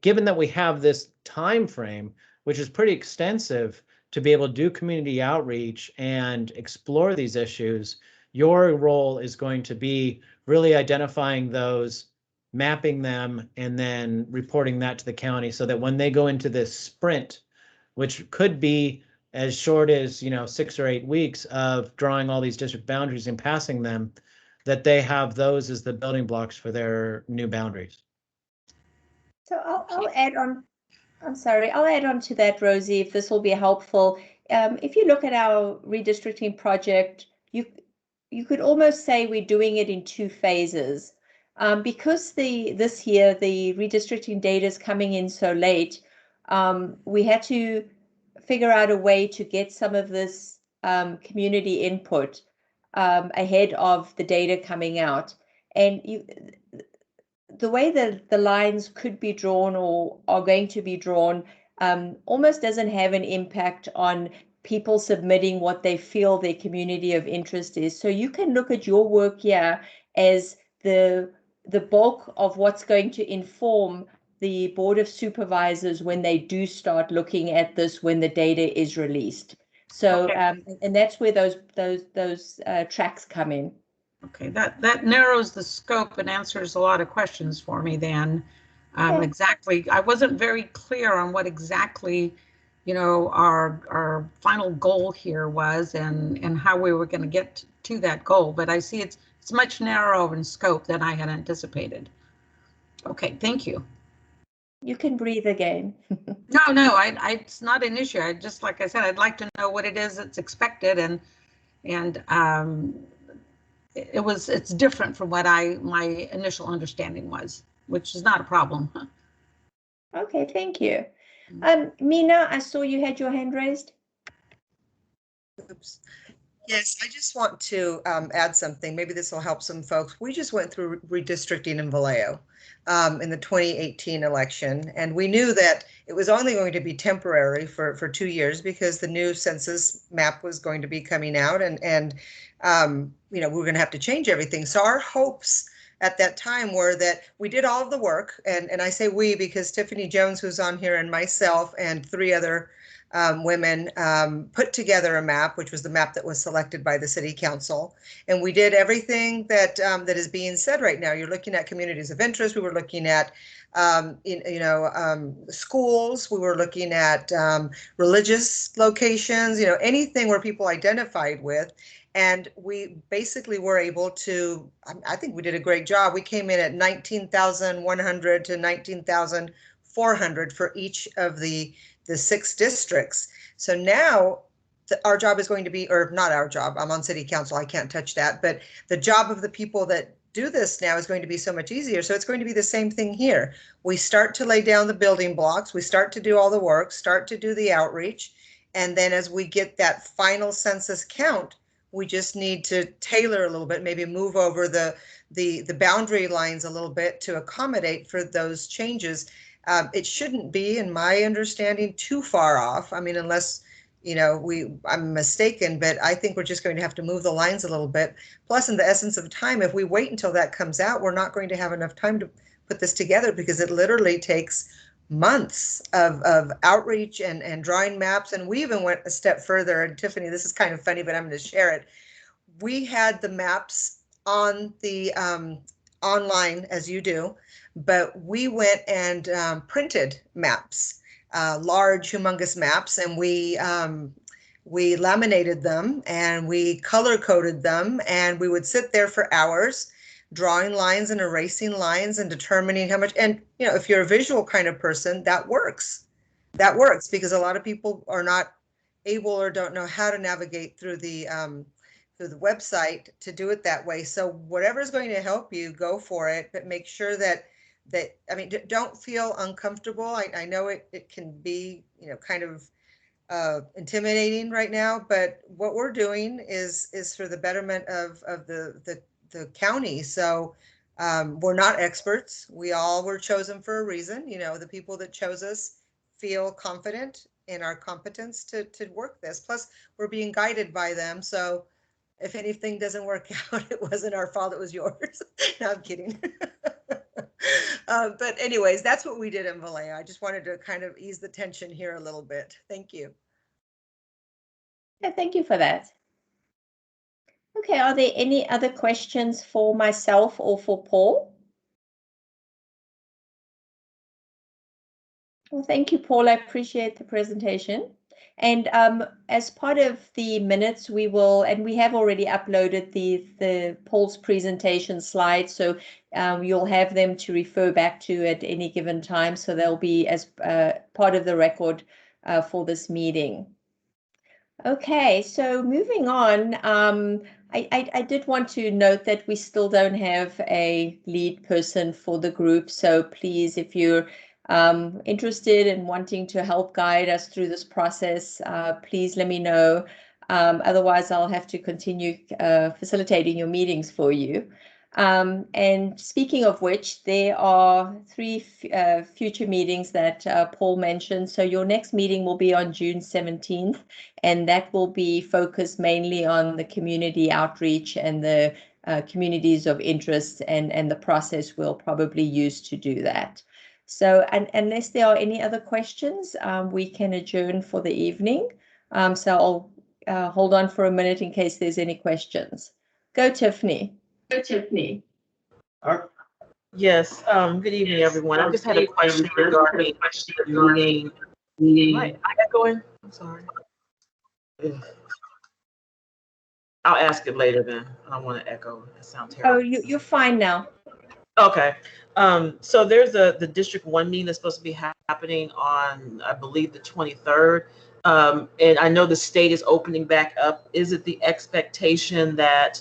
given that we have this time frame, which is pretty extensive to be able to do community outreach and explore these issues, your role is going to be really identifying those, mapping them, and then reporting that to the county so that when they go into this sprint, which could be as short as 6 or 8 weeks of drawing all these district boundaries and passing them, that they have those as the building blocks for their new boundaries. So I'll add on. I'm sorry, I'll add on to that, Rosie, if this will be helpful. If you look at our redistricting project, you could almost say we're doing it in 2 phases. Because this year the redistricting data is coming in so late, we had to figure out a way to get some of this community input ahead of the data coming out. And the way that the lines could be drawn or are going to be drawn almost doesn't have an impact on people submitting what they feel their community of interest is. So you can look at your work here as the bulk of what's going to inform the Board of Supervisors when they do start looking at this, when the data is released. So, Okay. And that's where those tracks come in. Okay, that narrows the scope and answers a lot of questions for me then. Okay. Exactly, I wasn't very clear on what exactly, our final goal here was and how we were going to get to that goal, but I see it's much narrower in scope than I had anticipated. Okay, thank you. You can breathe again. No, it's not an issue. I just, like I said, I'd like to know what it is that's expected, and it's different from what my initial understanding was, which is not a problem. Okay, thank you. Mina, I saw you had your hand raised. Oops. Yes, I just want to add something. Maybe this will help some folks. We just went through redistricting in Vallejo in the 2018 election, and we knew that it was only going to be temporary for 2 years because the new census map was going to be coming out, and we were going to have to change everything. So our hopes at that time were that we did all of the work, and I say we because Tiffany Jones, who's on here, and myself and 3 other women put together a map, which was the map that was selected by the city council. And we did everything that that is being said right now. You're looking at communities of interest. We were looking at schools. We were looking at religious locations, anything where people identified with. And we basically were able to, I think we did a great job. We came in at 19,100 to 19,400 for each of the 6 districts. So now our job is going to be, or not our job, I'm on city council, I can't touch that, but the job of the people that do this now is going to be so much easier. So it's going to be the same thing here. We start to lay down the building blocks, we start to do all the work, start to do the outreach, and then as we get that final census count, we just need to tailor a little bit, maybe move over the boundary lines a little bit to accommodate for those changes. It shouldn't be, in my understanding, too far off. I mean, unless, you know, I'm mistaken, but I think we're just going to have to move the lines a little bit. Plus, in the essence of time, if we wait until that comes out, we're not going to have enough time to put this together, because it literally takes months of outreach and drawing maps. And we even went a step further. And Tiffany, this is kind of funny, but I'm going to share it. We had the maps on the online, as you do, but we went and printed maps, large, humongous maps, and we laminated them and we color coded them, and we would sit there for hours drawing lines and erasing lines and determining how much. And, you know, if you're a visual kind of person, that works. That works, because a lot of people are not able or don't know how to navigate through the website to do it that way. So whatever's going to help you, go for it, but make sure that I mean, don't feel uncomfortable. I know it can be, you know, kind of intimidating right now, but what we're doing is for the betterment of the county. So we're not experts. We all were chosen for a reason. You know, the people that chose us feel confident in our competence to work this. Plus, we're being guided by them. So if anything doesn't work out, it wasn't our fault, it was yours. No, I'm kidding. But anyways, that's what we did in Vallejo. I just wanted to kind of ease the tension here a little bit. Thank you. Yeah, thank you for that. Okay, are there any other questions for myself or for Paul? Well, thank you, Paul. I appreciate the presentation. And as part of the minutes, we will, and we have already uploaded the Paul's presentation slides, so you'll have them to refer back to at any given time. So they'll be as part of the record for this meeting. Okay, so moving on, I did want to note that we still don't have a lead person for the group. So please, if you're interested in wanting to help guide us through this process, please let me know. Otherwise, I'll have to continue facilitating your meetings for you. And speaking of which, there are 3 future meetings that Paul mentioned. So your next meeting will be on June 17th, and that will be focused mainly on the community outreach and the communities of interest and the process we'll probably use to do that. So unless there are any other questions, we can adjourn for the evening. So I'll hold on for a minute in case there's any questions. Go, Tiffany. Tiffany. Yes, good evening, everyone. I just had a question regarding the meeting. Am I echoing? I'm sorry. I'll ask it later then. I don't want to echo. That sounds terrible. Oh, you're fine now. Okay. So there's the District 1 meeting that's supposed to be happening on, I believe, the 23rd. And I know the state is opening back up. Is it the expectation that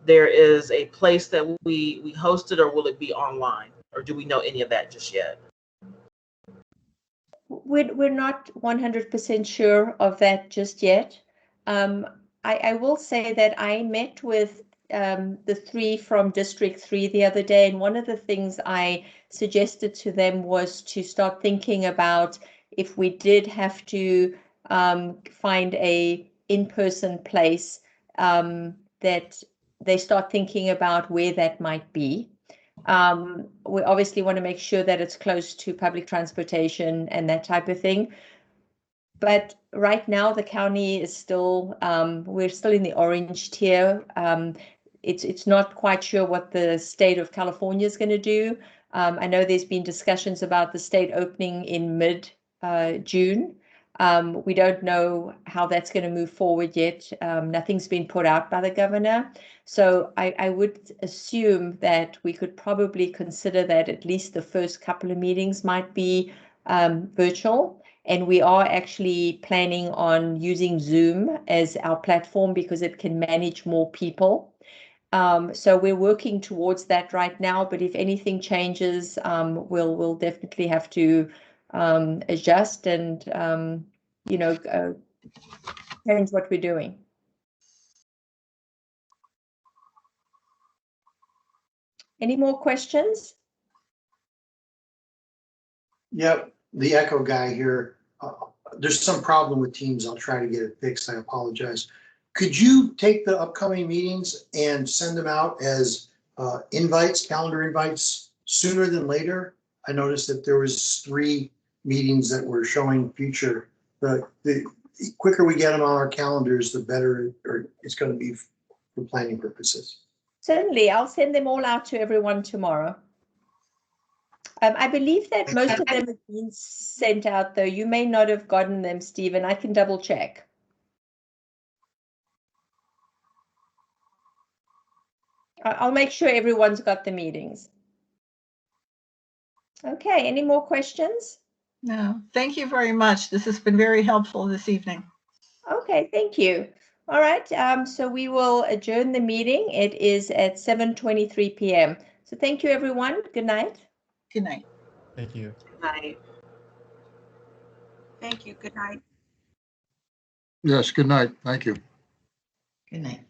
there is a place that we hosted, or will it be online? Or do we know any of that just yet? We're not 100% sure of that just yet. I will say that I met with the 3 from District 3 the other day, and one of the things I suggested to them was to start thinking about if we did have to find a in-person place, that they start thinking about where that might be. We obviously want to make sure that it's close to public transportation and that type of thing. But right now, the county is still, we're still in the orange tier. It's not quite sure what the state of California is going to do. I know there's been discussions about the state opening in mid-June. We don't know how that's going to move forward yet. Nothing's been put out by the governor. So I would assume that we could probably consider that at least the first couple of meetings might be virtual. And we are actually planning on using Zoom as our platform because it can manage more people. So we're working towards that right now, but if anything changes, we'll definitely have to adjust and change what we're doing. Any more questions? Yep, the echo guy here. There's some problem with Teams. I'll try to get it fixed. I apologize. Could you take the upcoming meetings and send them out as invites, calendar invites, sooner than later? I noticed that there was 3 meetings that were showing future. The quicker we get them on our calendars, the better it's going to be for planning purposes. Certainly, I'll send them all out to everyone tomorrow. I believe that most of them have been sent out, though. You may not have gotten them, Stephen. I can double check. I'll make sure everyone's got the meetings. Okay, any more questions? No, thank you very much. This has been very helpful this evening. Okay, thank you. All right, so we will adjourn the meeting. It is at 7:23 p.m. So thank you, everyone. Good night. Good night. Thank you. Good night. Thank you. Good night. Yes, good night. Thank you. Good night.